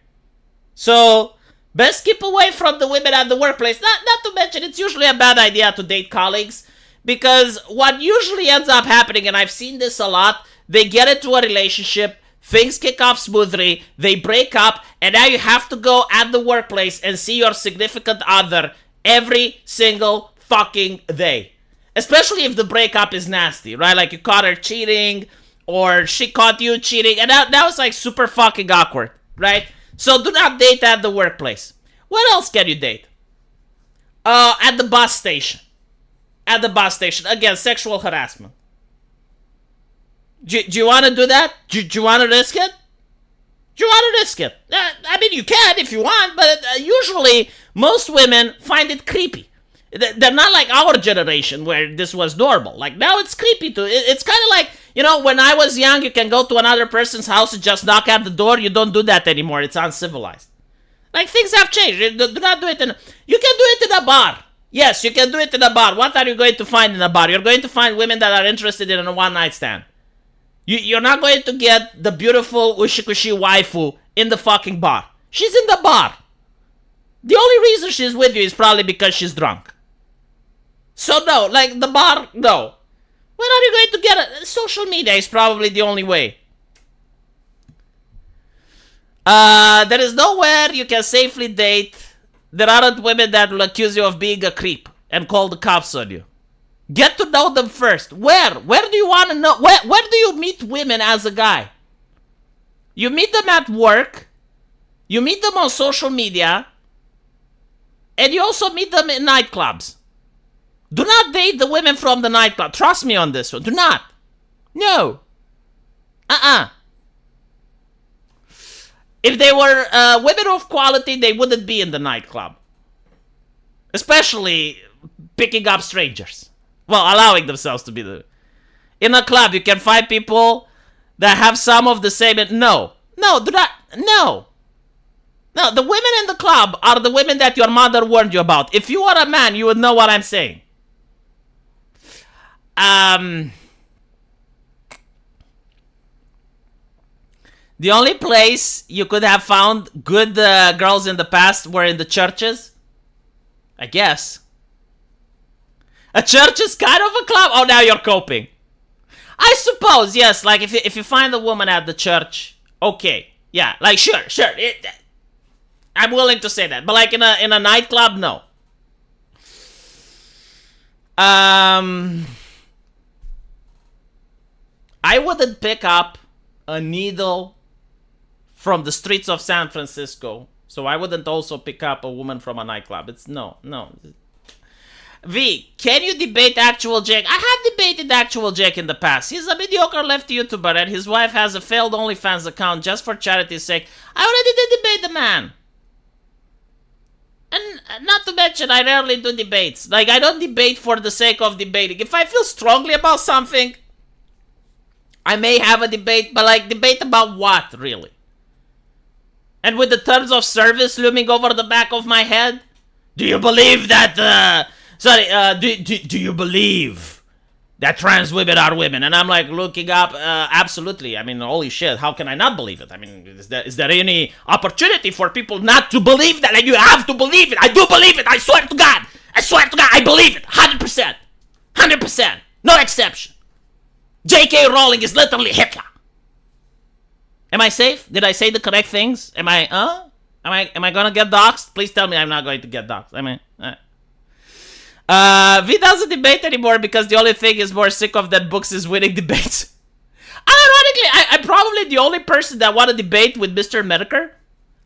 So, best keep away from the women at the workplace. Not to mention, it's usually a bad idea to date colleagues. Because what usually ends up happening, and I've seen this a lot, they get into a relationship, things kick off smoothly, they break up, and now you have to go at the workplace and see your significant other every single fucking day. Especially if the breakup is nasty, right? Like, you caught her cheating... or she caught you cheating, and that was like super fucking awkward, right? So do not date at the workplace. What else can you date? At the bus station. At the bus station. Again, sexual harassment. Do you want to do that? Do you want to risk it? Do you want to risk it? I mean, you can if you want, but usually most women find it creepy. They're not like our generation where this was normal. Like, now it's creepy too. It's kind of like, you know, when I was young, you can go to another person's house and just knock at the door. You don't do that anymore. It's uncivilized. Like, things have changed. Do not do it in... You can do it in a bar. Yes, you can do it in a bar. What are you going to find in a bar? You're going to find women that are interested in a one-night stand. You're not going to get the beautiful ushikushi waifu in the fucking bar. She's in the bar. The only reason she's with you is probably because she's drunk. So no, like the bar, no. When are you going to get it? Social media is probably the only way. There is nowhere you can safely date. There aren't women that will accuse you of being a creep and call the cops on you. Get to know them first. Where? Where do you want to know? Where do you meet women as a guy? You meet them at work. You meet them on social media. And you also meet them in nightclubs. Do not date the women from the nightclub. Trust me on this one. Do not. No. If they were women of quality, they wouldn't be in the nightclub. Especially picking up strangers. Well, allowing themselves to be the... In a club, you can find people that have some of the same... No, do not... No, the women in the club are the women that your mother warned you about. If you are a man, you would know what I'm saying. The only place you could have found good girls in the past were in the churches. I guess. A church is kind of a club? Oh, now you're coping. I suppose, yes. Like, if you find a woman at the church, okay. Yeah, like, sure. I'm willing to say that. But, like, in a nightclub, no. I wouldn't pick up a needle from the streets of San Francisco. So I wouldn't also pick up a woman from a nightclub. It's no. V, can you debate Actual Jake? I have debated Actual Jake in the past. He's a mediocre left YouTuber and his wife has a failed OnlyFans account just for charity's sake. I already did debate the man. And not to mention, I rarely do debates. Like, I don't debate for the sake of debating. If I feel strongly about something, I may have a debate, but like, debate about what, really? And with the terms of service looming over the back of my head? Do you believe that, do you believe that trans women are women? And I'm like looking up, absolutely. I mean, holy shit, how can I not believe it? I mean, is there any opportunity for people not to believe that? Like, you have to believe it. I do believe it. I swear to God, I believe it. 100%. 100%. No exception. J.K. Rowling is literally Hitler. Am I safe? Did I say the correct things? Am I gonna get doxxed? Please tell me I'm not going to get doxxed. V doesn't debate anymore because the only thing is more sick of than books is winning debates. Ironically, I'm probably the only person that want to debate with Mr. Medicare.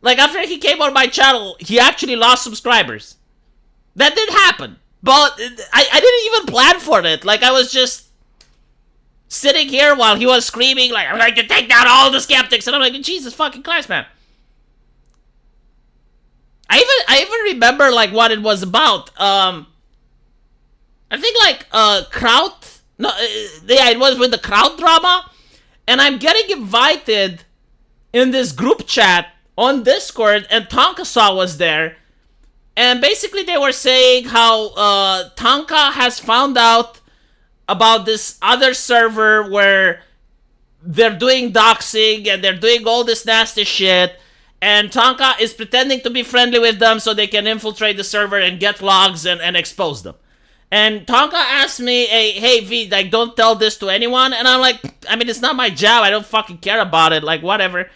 Like, after he came on my channel, he actually lost subscribers. That did happen. But I didn't even plan for it. Like, I was just sitting here while he was screaming, like, I'm going to take down all the skeptics. And I'm like, Jesus fucking Christ, man. I even remember, like, what it was about. I think, like, Kraut. No, yeah, it was with the Kraut drama. And I'm getting invited in this group chat on Discord, and Tonka was there. And basically they were saying how Tonka has found out about this other server where they're doing doxing and they're doing all this nasty shit. And Tonka is pretending to be friendly with them so they can infiltrate the server and get logs and expose them. And Tonka asked me, hey V, like, don't tell this to anyone. And I'm like, I mean, it's not my job. I don't fucking care about it. Like, whatever.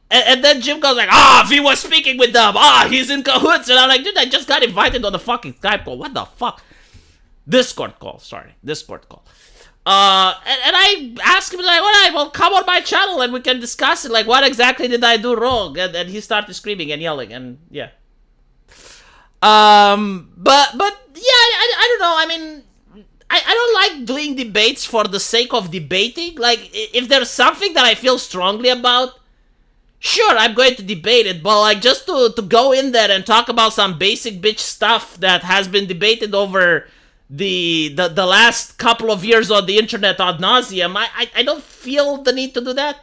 And then Jim goes like, V was speaking with them. He's in cahoots. And I'm like, dude, I just got invited on the fucking Skype call. What the fuck? Discord call. And I asked him, like, all right, well, come on my channel and we can discuss it. Like, what exactly did I do wrong? And he started screaming and yelling, and yeah. But yeah, I don't know. I mean, I don't like doing debates for the sake of debating. Like, if there's something that I feel strongly about, sure, I'm going to debate it. But like, just to go in there and talk about some basic bitch stuff that has been debated over the last couple of years on the internet ad nauseum, I don't feel the need to do that.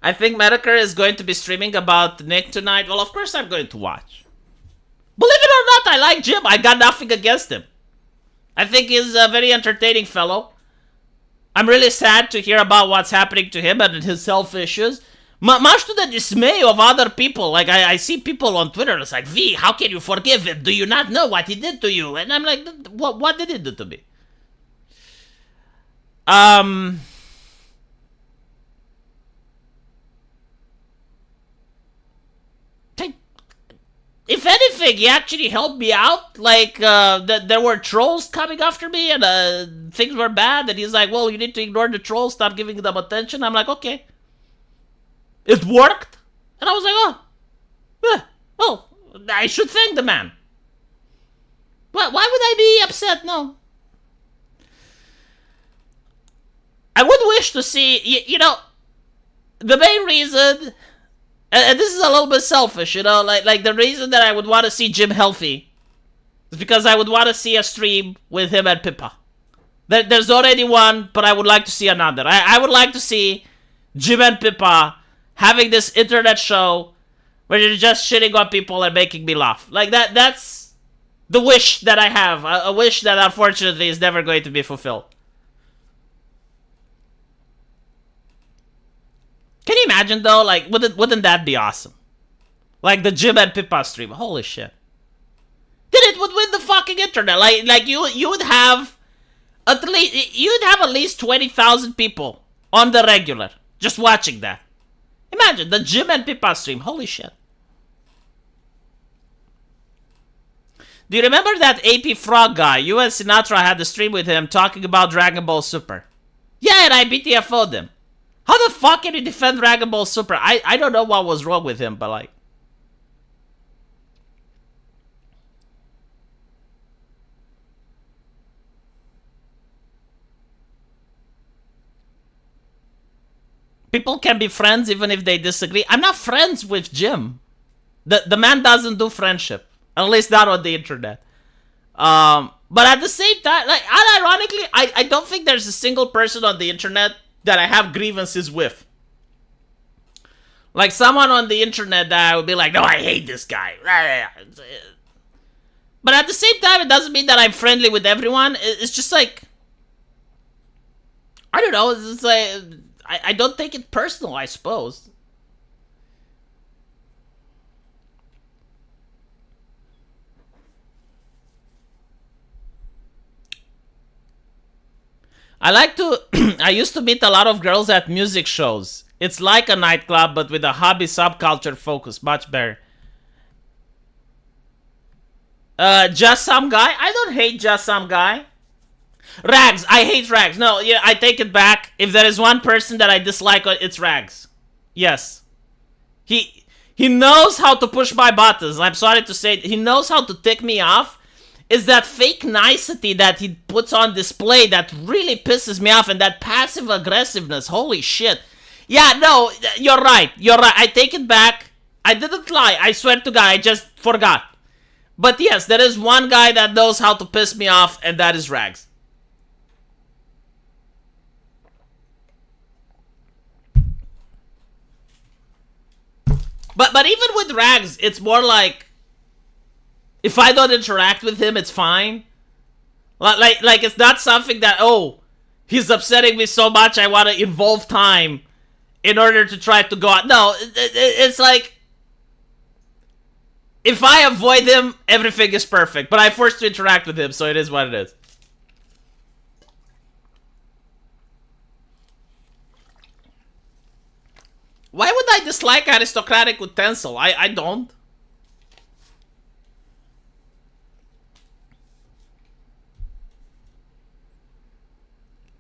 I think Medicare is going to be streaming about Nick tonight. Well, of course I'm going to watch. Believe it or not, I like Jim. I got nothing against him. I think he's a very entertaining fellow. I'm really sad to hear about what's happening to him and his health issues. Much to the dismay of other people. Like, I see people on Twitter, it's like, V, how can you forgive him? Do you not know what he did to you? And I'm like, what did he do to me? If anything, he actually helped me out. Like, there were trolls coming after me and things were bad. And he's like, well, you need to ignore the trolls, stop giving them attention. I'm like, okay. It worked. And I was like, oh. Yeah, well, I should thank the man. Why would I be upset? No. I would wish to see, you know, the main reason... And this is a little bit selfish, you know, like the reason that I would want to see Jim healthy is because I would want to see a stream with him and Pippa. There's already one, but I would like to see another. I would like to see Jim and Pippa having this internet show where they're just shitting on people and making me laugh. Like, that's the wish that I have. A wish that unfortunately is never going to be fulfilled. Can you imagine though? Like, wouldn't that be awesome? Like the Jim and Pippa stream. Holy shit! Then it would win the fucking internet. Like you would have at least 20,000 people on the regular just watching that. Imagine the Jim and Pippa stream. Holy shit! Do you remember that AP Frog guy? You and Sinatra had a stream with him talking about Dragon Ball Super. Yeah, and I BTFO'd him. How the fuck can you defend Dragon Ball Super? I don't know what was wrong with him, but like... People can be friends even if they disagree. I'm not friends with Jim. The man doesn't do friendship. At least not on the internet. But at the same time, like, unironically, I don't think there's a single person on the internet that I have grievances with. Like someone on the internet that I would be like, no, I hate this guy. But at the same time, it doesn't mean that I'm friendly with everyone. It's just like, I don't know. It's like, I don't take it personal, I suppose. I used to meet a lot of girls at music shows. It's like a nightclub, but with a hobby subculture focus. Much better. Just some guy? I don't hate just some guy. Rags. I hate Rags. No, yeah, I take it back. If there is one person that I dislike, it's Rags. Yes. He knows how to push my buttons. I'm sorry to say it. He knows how to tick me off. Is that fake nicety that he puts on display that really pisses me off, and that passive aggressiveness. Holy shit. Yeah, no, you're right. You're right. I take it back. I didn't lie. I swear to God, I just forgot. But yes, there is one guy that knows how to piss me off, and that is Rags. But even with Rags, it's more like, if I don't interact with him, it's fine. Like it's not something that, oh, he's upsetting me so much I want to involve time in order to try to go out. No, it's like, if I avoid him, everything is perfect. But I'm forced to interact with him, so it is what it is. Why would I dislike aristocratic utensil? I don't.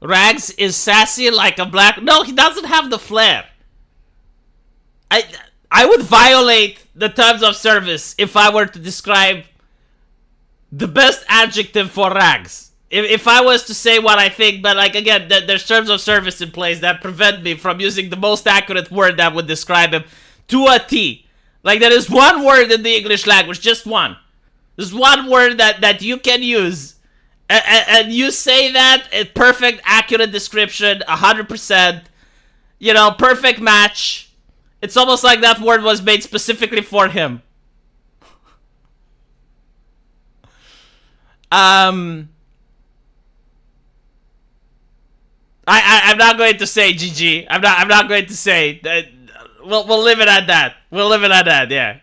Rags is sassy like a black... No, he doesn't have the flair. I would violate the terms of service if I were to describe the best adjective for Rags. If I was to say what I think, but like again, there's terms of service in place that prevent me from using the most accurate word that would describe him to a T. Like there is one word in the English language, just one. There's one word that you can use, and you say that, a perfect, accurate description, 100%, you know, perfect match. It's almost like that word was made specifically for him. I'm not going to say GG. I'm not going to say. We'll leave it at that. We'll leave it at that. Yeah.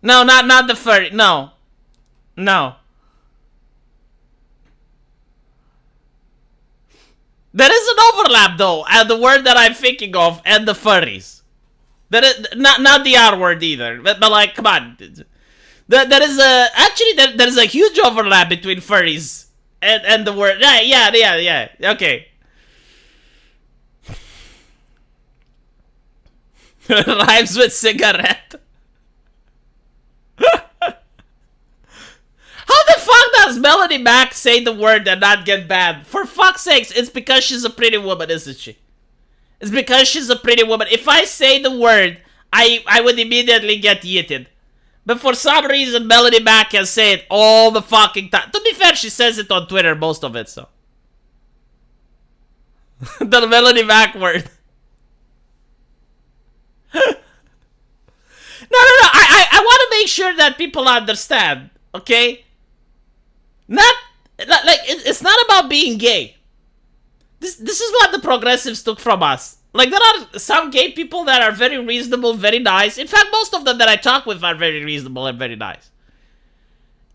No, not the furry. No. There is an overlap though, at the word that I'm thinking of and the furries. That is not the R word either. But like, come on. There is a huge overlap between furries and the word. Yeah. Okay. Rhymes with cigarette. How the fuck does Melanie Mac say the word and not get banned? For fuck's sakes, it's because she's a pretty woman, isn't she? It's because she's a pretty woman. If I say the word, I would immediately get yeeted. But for some reason, Melanie Mac can say it all the fucking time. To be fair, she says it on Twitter, most of it, so. The Melanie Mac word. No. I want to make sure that people understand, okay? It's not about being gay. This is what the progressives took from us. Like, there are some gay people that are very reasonable, very nice. In fact, most of them that I talk with are very reasonable and very nice.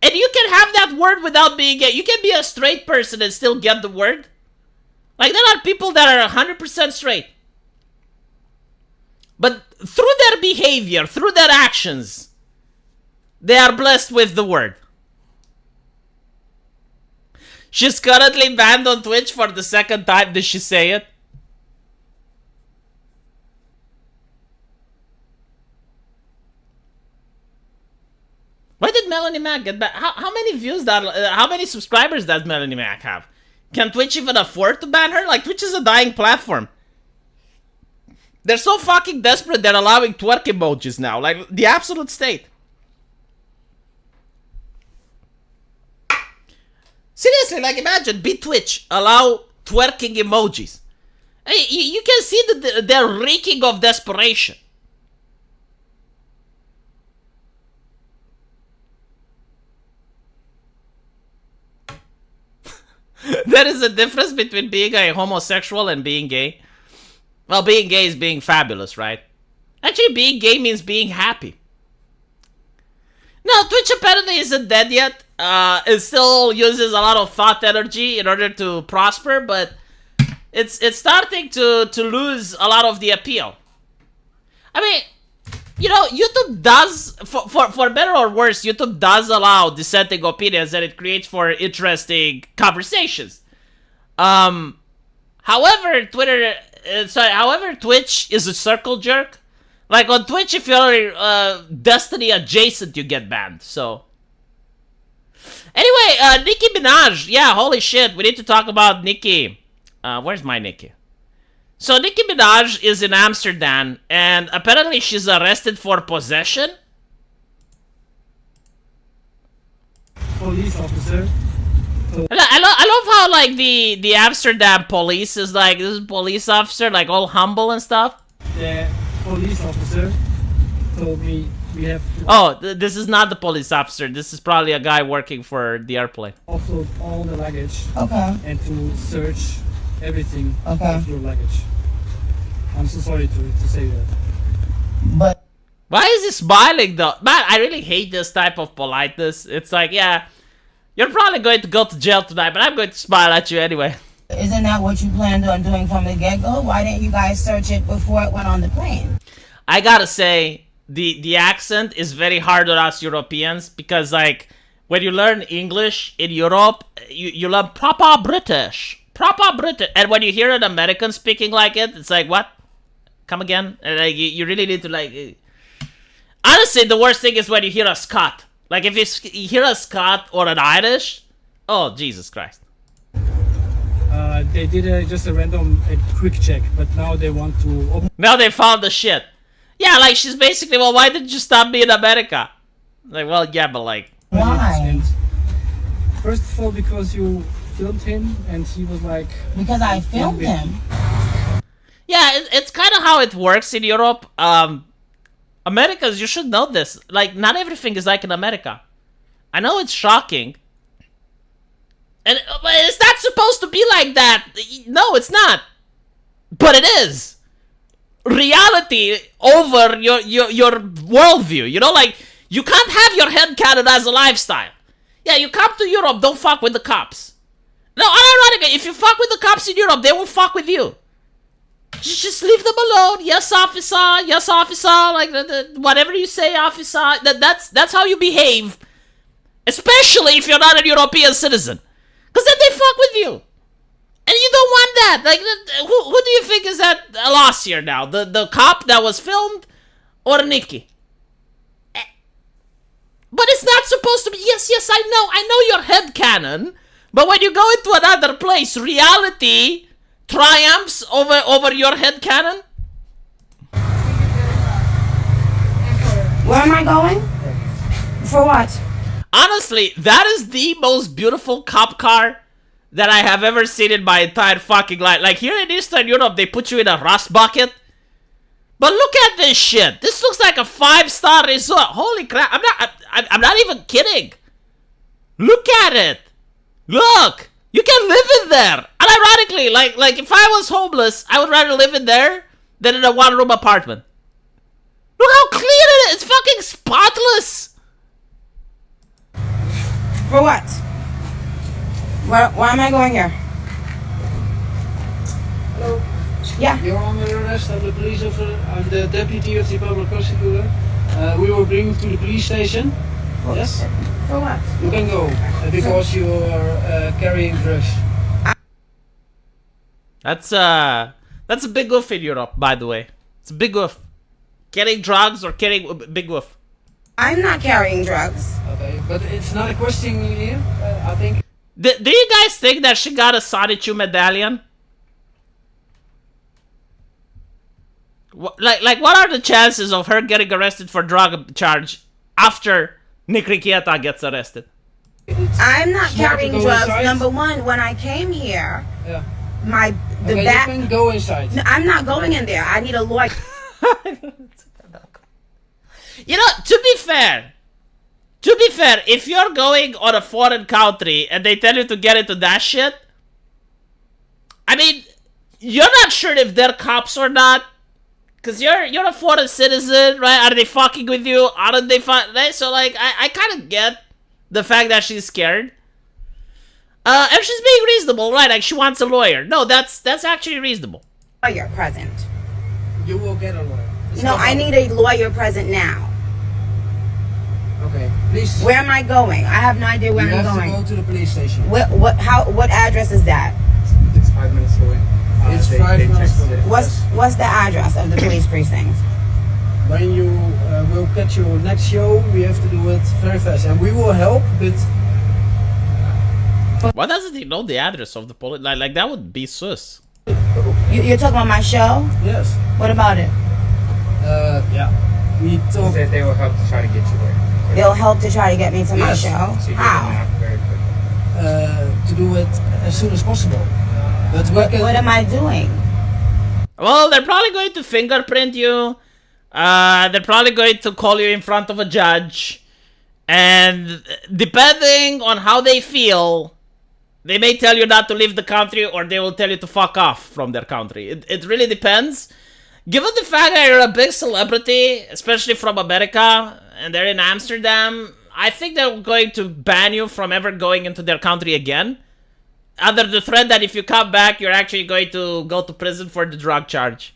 And you can have that word without being gay. You can be a straight person and still get the word. Like, there are people that are 100% straight. But through their behavior, through their actions, they are blessed with the word. She's currently banned on Twitch for the second time. Did she say it? Why did Melanie Mac get banned? How many views how many subscribers does Melanie Mac have? Can Twitch even afford to ban her? Like, Twitch is a dying platform. They're so fucking desperate they're allowing twerk emojis now. Like, the absolute state. Seriously, like, imagine, be Twitch, allow twerking emojis. Hey, you can see that they're reeking of desperation. There is a difference between being a homosexual and being gay. Well, being gay is being fabulous, right? Actually, being gay means being happy. No, Twitch apparently isn't dead yet. It still uses a lot of thought energy in order to prosper, but it's starting to lose a lot of the appeal. I mean, you know, YouTube does, for better or worse, YouTube does allow dissenting opinions and it creates for interesting conversations. However, Twitch is a circle jerk. Like, on Twitch, if you're Destiny adjacent, you get banned, so. Anyway, Nicki Minaj. Yeah, holy shit, we need to talk about Nicki. Where's my Nicki? So, Nicki Minaj is in Amsterdam, and apparently she's arrested for possession. Police officer. I love how, like, the Amsterdam police is like, this is police officer, like, all humble and stuff. The police officer told me we have to this is not the police officer. This is probably a guy working for the airplane. offload all the luggage. Okay. And to search everything Okay. of your luggage. I'm so sorry to say that. But Why is he smiling though? Man, I really hate this type of politeness. It's like, yeah, you're probably going to go to jail tonight, but I'm going to smile at you anyway. isn't that what you planned on doing from the get-go? Why didn't you guys search it before it went on the plane? I gotta say, the accent is very hard on us Europeans because, like, when you learn English in Europe, you learn proper British. Proper British. And when you hear an American speaking like it, it's like, what? Come again? And like, you really need to like... Honestly, the worst thing is when you hear a Scot. Like, if you hear a Scot or an Irish, oh, Jesus Christ. They did just a random quick check, but now they want to open. Now they found the shit. Yeah, like, she's basically, well, why did you stop me in America? Like, well, yeah, but like... Why? And first of all, because you filmed him, and he was like... Because I filmed him. Yeah, it's kind of how it works in Europe. Americans, you should know this. Like, not everything is like in America. I know it's shocking. And it's not supposed to be like that. No, it's not. But it is. Reality over your worldview. You know, like, you can't have your headcanon as a lifestyle. Yeah, you come to Europe, don't fuck with the cops. No, unironically, if you fuck with the cops in Europe, they will fuck with you. Just leave them alone. Yes, officer. Yes, officer. Like, whatever you say, officer. That's how you behave. Especially if you're not a European citizen. Because then they fuck with you. And you don't want that. Like, who do you think is at a loss here now? The cop that was filmed? Or Nicki? But it's not supposed to be. Yes, I know your headcanon. But when you go into another place, reality triumphs over your headcanon? Where am I going? For what? Honestly, that is the most beautiful cop car that I have ever seen in my entire fucking life. Like, here in Eastern Europe, they put you in a rust bucket. But look at this shit. This looks like a 5-star resort. Holy crap. I'm not even kidding. Look at it. Look. You can live in there. And ironically, like if I was homeless, I would rather live in there than in a one-room apartment. Look how clean it is. It's fucking spotless. For what? Why am I going here? Hello. Yeah. You're under arrest. I'm the police officer. I'm the deputy of the public prosecutor. We will bring you to the police station. Yes? For what? You can go because you are carrying drugs. That's a big goof in Europe, by the way. It's a big goof. Carrying drugs or carrying big goof. I'm not carrying drugs. Okay, but it's not a question here. I think. Do you guys think that she got a Sonichu medallion? Like, what are the chances of her getting arrested for drug charge after Nicki Minaj gets arrested? I'm not Smart to carrying go drugs. inside. Number one, when I came here, Yeah. the Okay, back. you can go inside. No, I'm not going in there. I need a lawyer. You know, to be fair, if you're going on a foreign country and they tell you to get into that shit, I mean, you're not sure if they're cops or not, because you're a foreign citizen, right? Are they fucking with you? Aren't they right? So, like, I kind of get the fact that she's scared. And she's being reasonable, right? Like, she wants a lawyer. No, that's actually reasonable. Lawyer present. You will get a lawyer. It's No, not I hard. need a lawyer present now. Okay, please. Where am I going? I have no idea where you I'm have going. to go to the police station. What address is that? It's 5 minutes away. It's 5 minutes texted away. it. What's the address of the police precinct? When you will catch your next show, we have to do it very fast, and we will help. But Why doesn't he know the address of the police? Like that would be sus. You're talking about my show? yes, What about it? yeah, we He talk. said they will help to try to get you there. They'll help to try to get me to my Yes. show. So you get them How? out very quickly. To do it as soon as possible. But we can. What am I doing? Well, they're probably going to fingerprint you. They're probably going to call you in front of a judge. And depending on how they feel, they may tell you not to leave the country or they will tell you to fuck off from their country. It really depends. Given the fact that you're a big celebrity, especially from America, and they're in Amsterdam, I think they're going to ban you from ever going into their country again. Under the threat that if you come back, you're actually going to go to prison for the drug charge.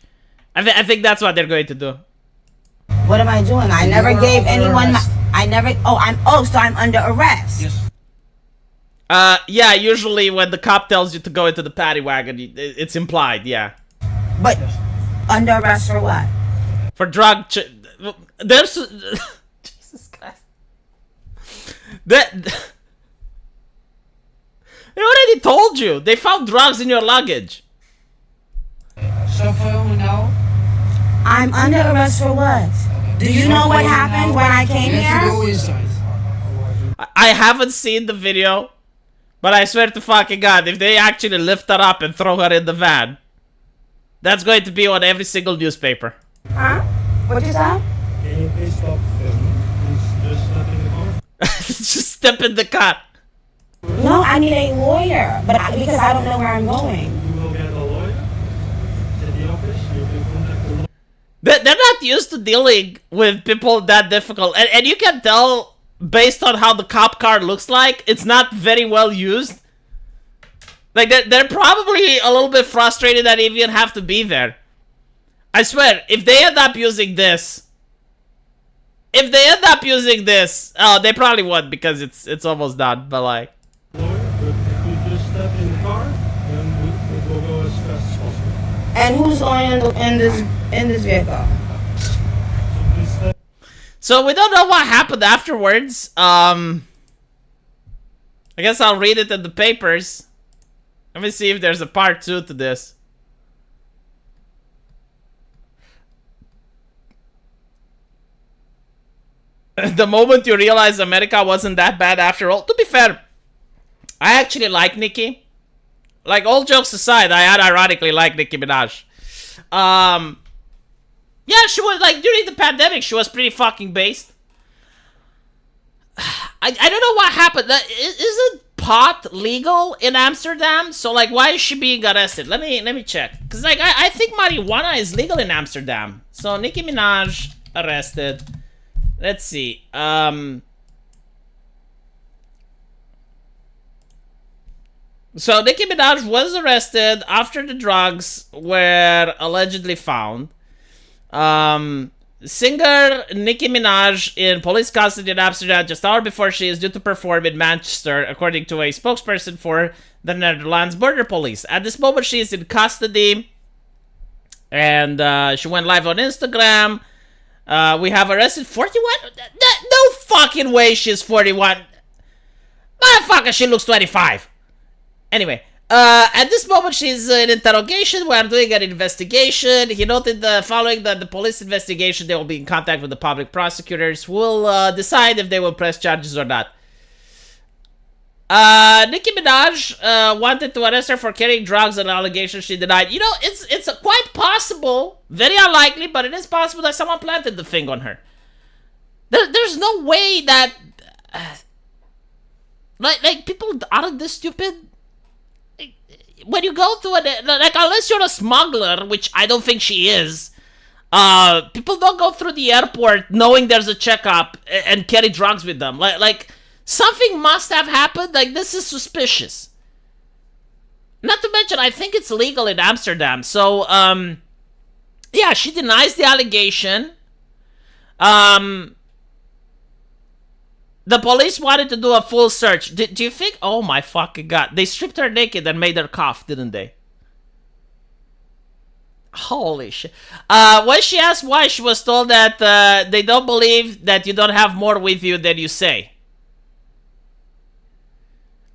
I think that's what they're going to do. What am I doing? I never You are gave under anyone my... arrest. I never. So I'm under arrest. Yes. Yeah, usually when the cop tells you to go into the paddy wagon, it's implied, yeah. But under arrest for what? For there's... Jesus Christ. They already told you. They found drugs in your luggage. So for now, I'm under arrest for what? Do you know what happened when I came you have to go here? inside. I haven't seen the video, but I swear to fucking God, if they actually lift her up and throw her in the van, that's going to be on every single newspaper. Huh? What you said? Can you please stop filming? Please just step in the car. Just step in the car. No, I need a lawyer, because I don't know where I'm going. You will get a lawyer at the office. You can contact the lawyer. They're not used to dealing with people that difficult. And you can tell, based on how the cop car looks like, it's not very well used. Like, they're probably a little bit frustrated that they even have to be there. I swear, if they end up using this... oh, they probably won't because it's almost done, but like... Lawyer, but if you just step in the car, then it will go as fast as possible. And who's going in this vehicle? So please step. So we don't know what happened afterwards. I guess I'll read it in the papers. Let me see if there's a part 2 to this. The moment you realize America wasn't that bad after all. To be fair, I actually like Nicki. Like, all jokes aside, I ironically like Nicki Minaj. Yeah, she was, like, during the pandemic, she was pretty fucking based. I don't know what happened. Isn't pot legal in Amsterdam? So, like, why is she being arrested? Let me check. Because, like, I think marijuana is legal in Amsterdam. So, Nicki Minaj arrested. Let's see. So Nicki Minaj was arrested after the drugs were allegedly found. Singer Nicki Minaj in police custody in Amsterdam just hours before she is due to perform in Manchester, according to a spokesperson for the Netherlands Border Police. At this moment, she is in custody, and she went live on Instagram. We have arrested 41? No fucking way she's 41. Motherfucker, she looks 25. Anyway, at this moment she's in interrogation. We are doing an investigation. He noted following the police investigation, they will be in contact with the public prosecutors who will decide if they will press charges or not. Nicki Minaj wanted to arrest her for carrying drugs, an allegation she denied. You know, it's quite possible, very unlikely, but it is possible that someone planted the thing on her. There's no way that like people aren't this stupid. When you go to unless you're a smuggler, which I don't think she is, people don't go through the airport knowing there's a checkup and carry drugs with them. Like something must have happened. Like, this is suspicious. Not to mention, I think it's legal in Amsterdam. So, yeah, she denies the allegation. The police wanted to do a full search. Do you think? Oh my fucking God. They stripped her naked and made her cough, didn't they? Holy shit. When she asked why, she was told that they don't believe that you don't have more with you than you say.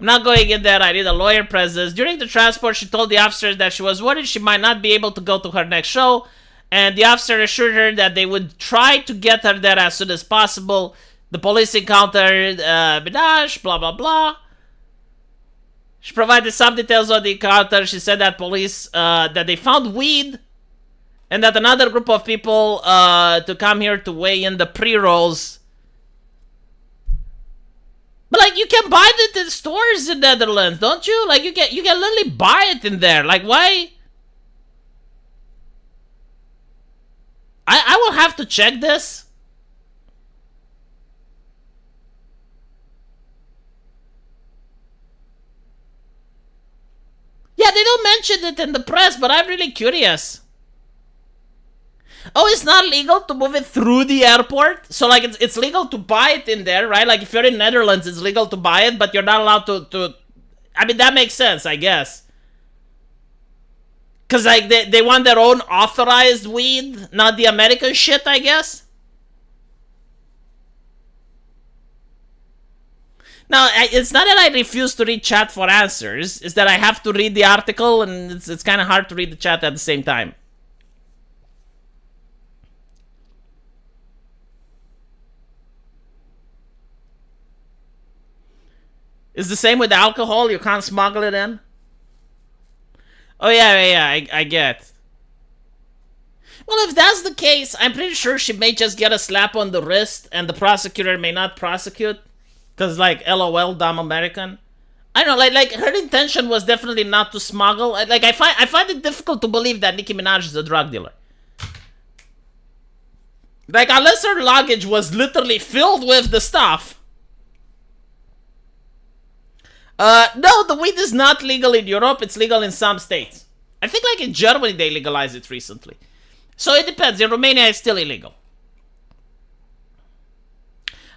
I'm not going in there. I need a lawyer presence. During the transport, she told the officers that she was worried she might not be able to go to her next show. And the officer assured her that they would try to get her there as soon as possible. The police encountered Minaj, blah, blah, blah. She provided some details on the encounter. She said that police, that they found weed. And that another group of people to come here to weigh in the pre-rolls. But, like, you can buy it in stores in Netherlands, don't you? Like, you can literally buy it in there. Like, why? I will have to check this. Yeah, they don't mention it in the press, but I'm really curious. Oh, it's not legal to move it through the airport? So, like, it's legal to buy it in there, right? Like, if you're in Netherlands, it's legal to buy it, but you're not allowed to... I mean, that makes sense, I guess. Because, like, they want their own authorized weed, not the American shit, I guess? No, it's not that I refuse to read chat for answers. It's that I have to read the article, and it's kind of hard to read the chat at the same time. It's the same with alcohol. You can't smuggle it in. Oh, yeah, I get. Well, if that's the case, I'm pretty sure she may just get a slap on the wrist, and the prosecutor may not prosecute. Because, like, LOL, dumb American. I don't know, like her intention was definitely not to smuggle. Like, I find it difficult to believe that Nicki Minaj is a drug dealer. Like, unless her luggage was literally filled with the stuff. No, the weed is not legal in Europe. It's legal in some states. I think, like, in Germany, they legalized it recently. So it depends. In Romania, it's still illegal.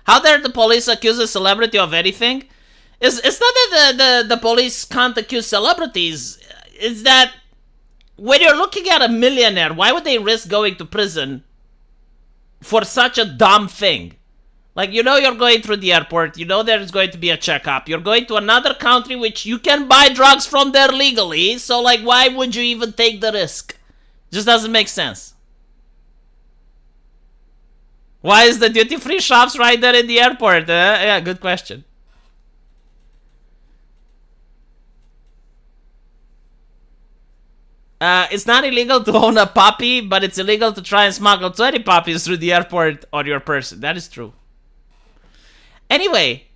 How dare the police accuse a celebrity of anything? It's not that the police can't accuse celebrities. It's that when you're looking at a millionaire, why would they risk going to prison for such a dumb thing? Like, you know you're going through the airport. You know there's going to be a checkup. You're going to another country which you can buy drugs from there legally. So, like, why would you even take the risk? Just doesn't make sense. Why is the duty-free shops right there in the airport? Yeah, good question. It's not illegal to own a puppy, but it's illegal to try and smuggle 20 puppies through the airport on your person. That is true. Anyway.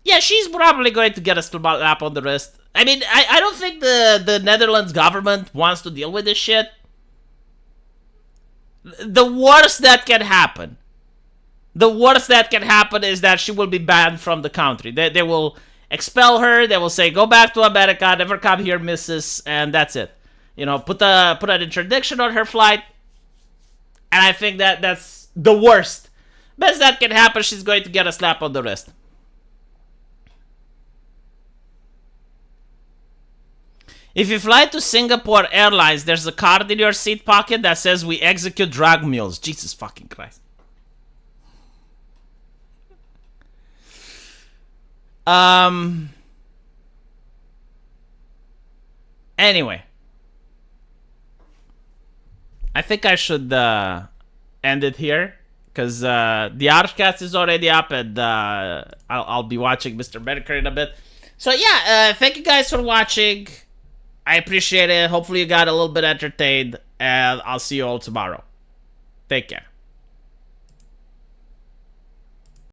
Yeah, she's probably going to get a slap on the wrist. I mean, I don't think the Netherlands government wants to deal with this shit. The worst that can happen. The worst that can happen is that she will be banned from the country. They will expel her. They will say, go back to America. Never come here, missus. And that's it. You know, put an interdiction on her flight. And I think that's the worst. Best that can happen, she's going to get a slap on the wrist. If you fly to Singapore Airlines, there's a card in your seat pocket that says we execute drug mules. Jesus fucking Christ. Anyway. I think I should end it here. Because the Archcast is already up and I'll be watching Mr. Medicare in a bit. So yeah, thank you guys for watching. I appreciate it. Hopefully you got a little bit entertained. And I'll see you all tomorrow. Take care.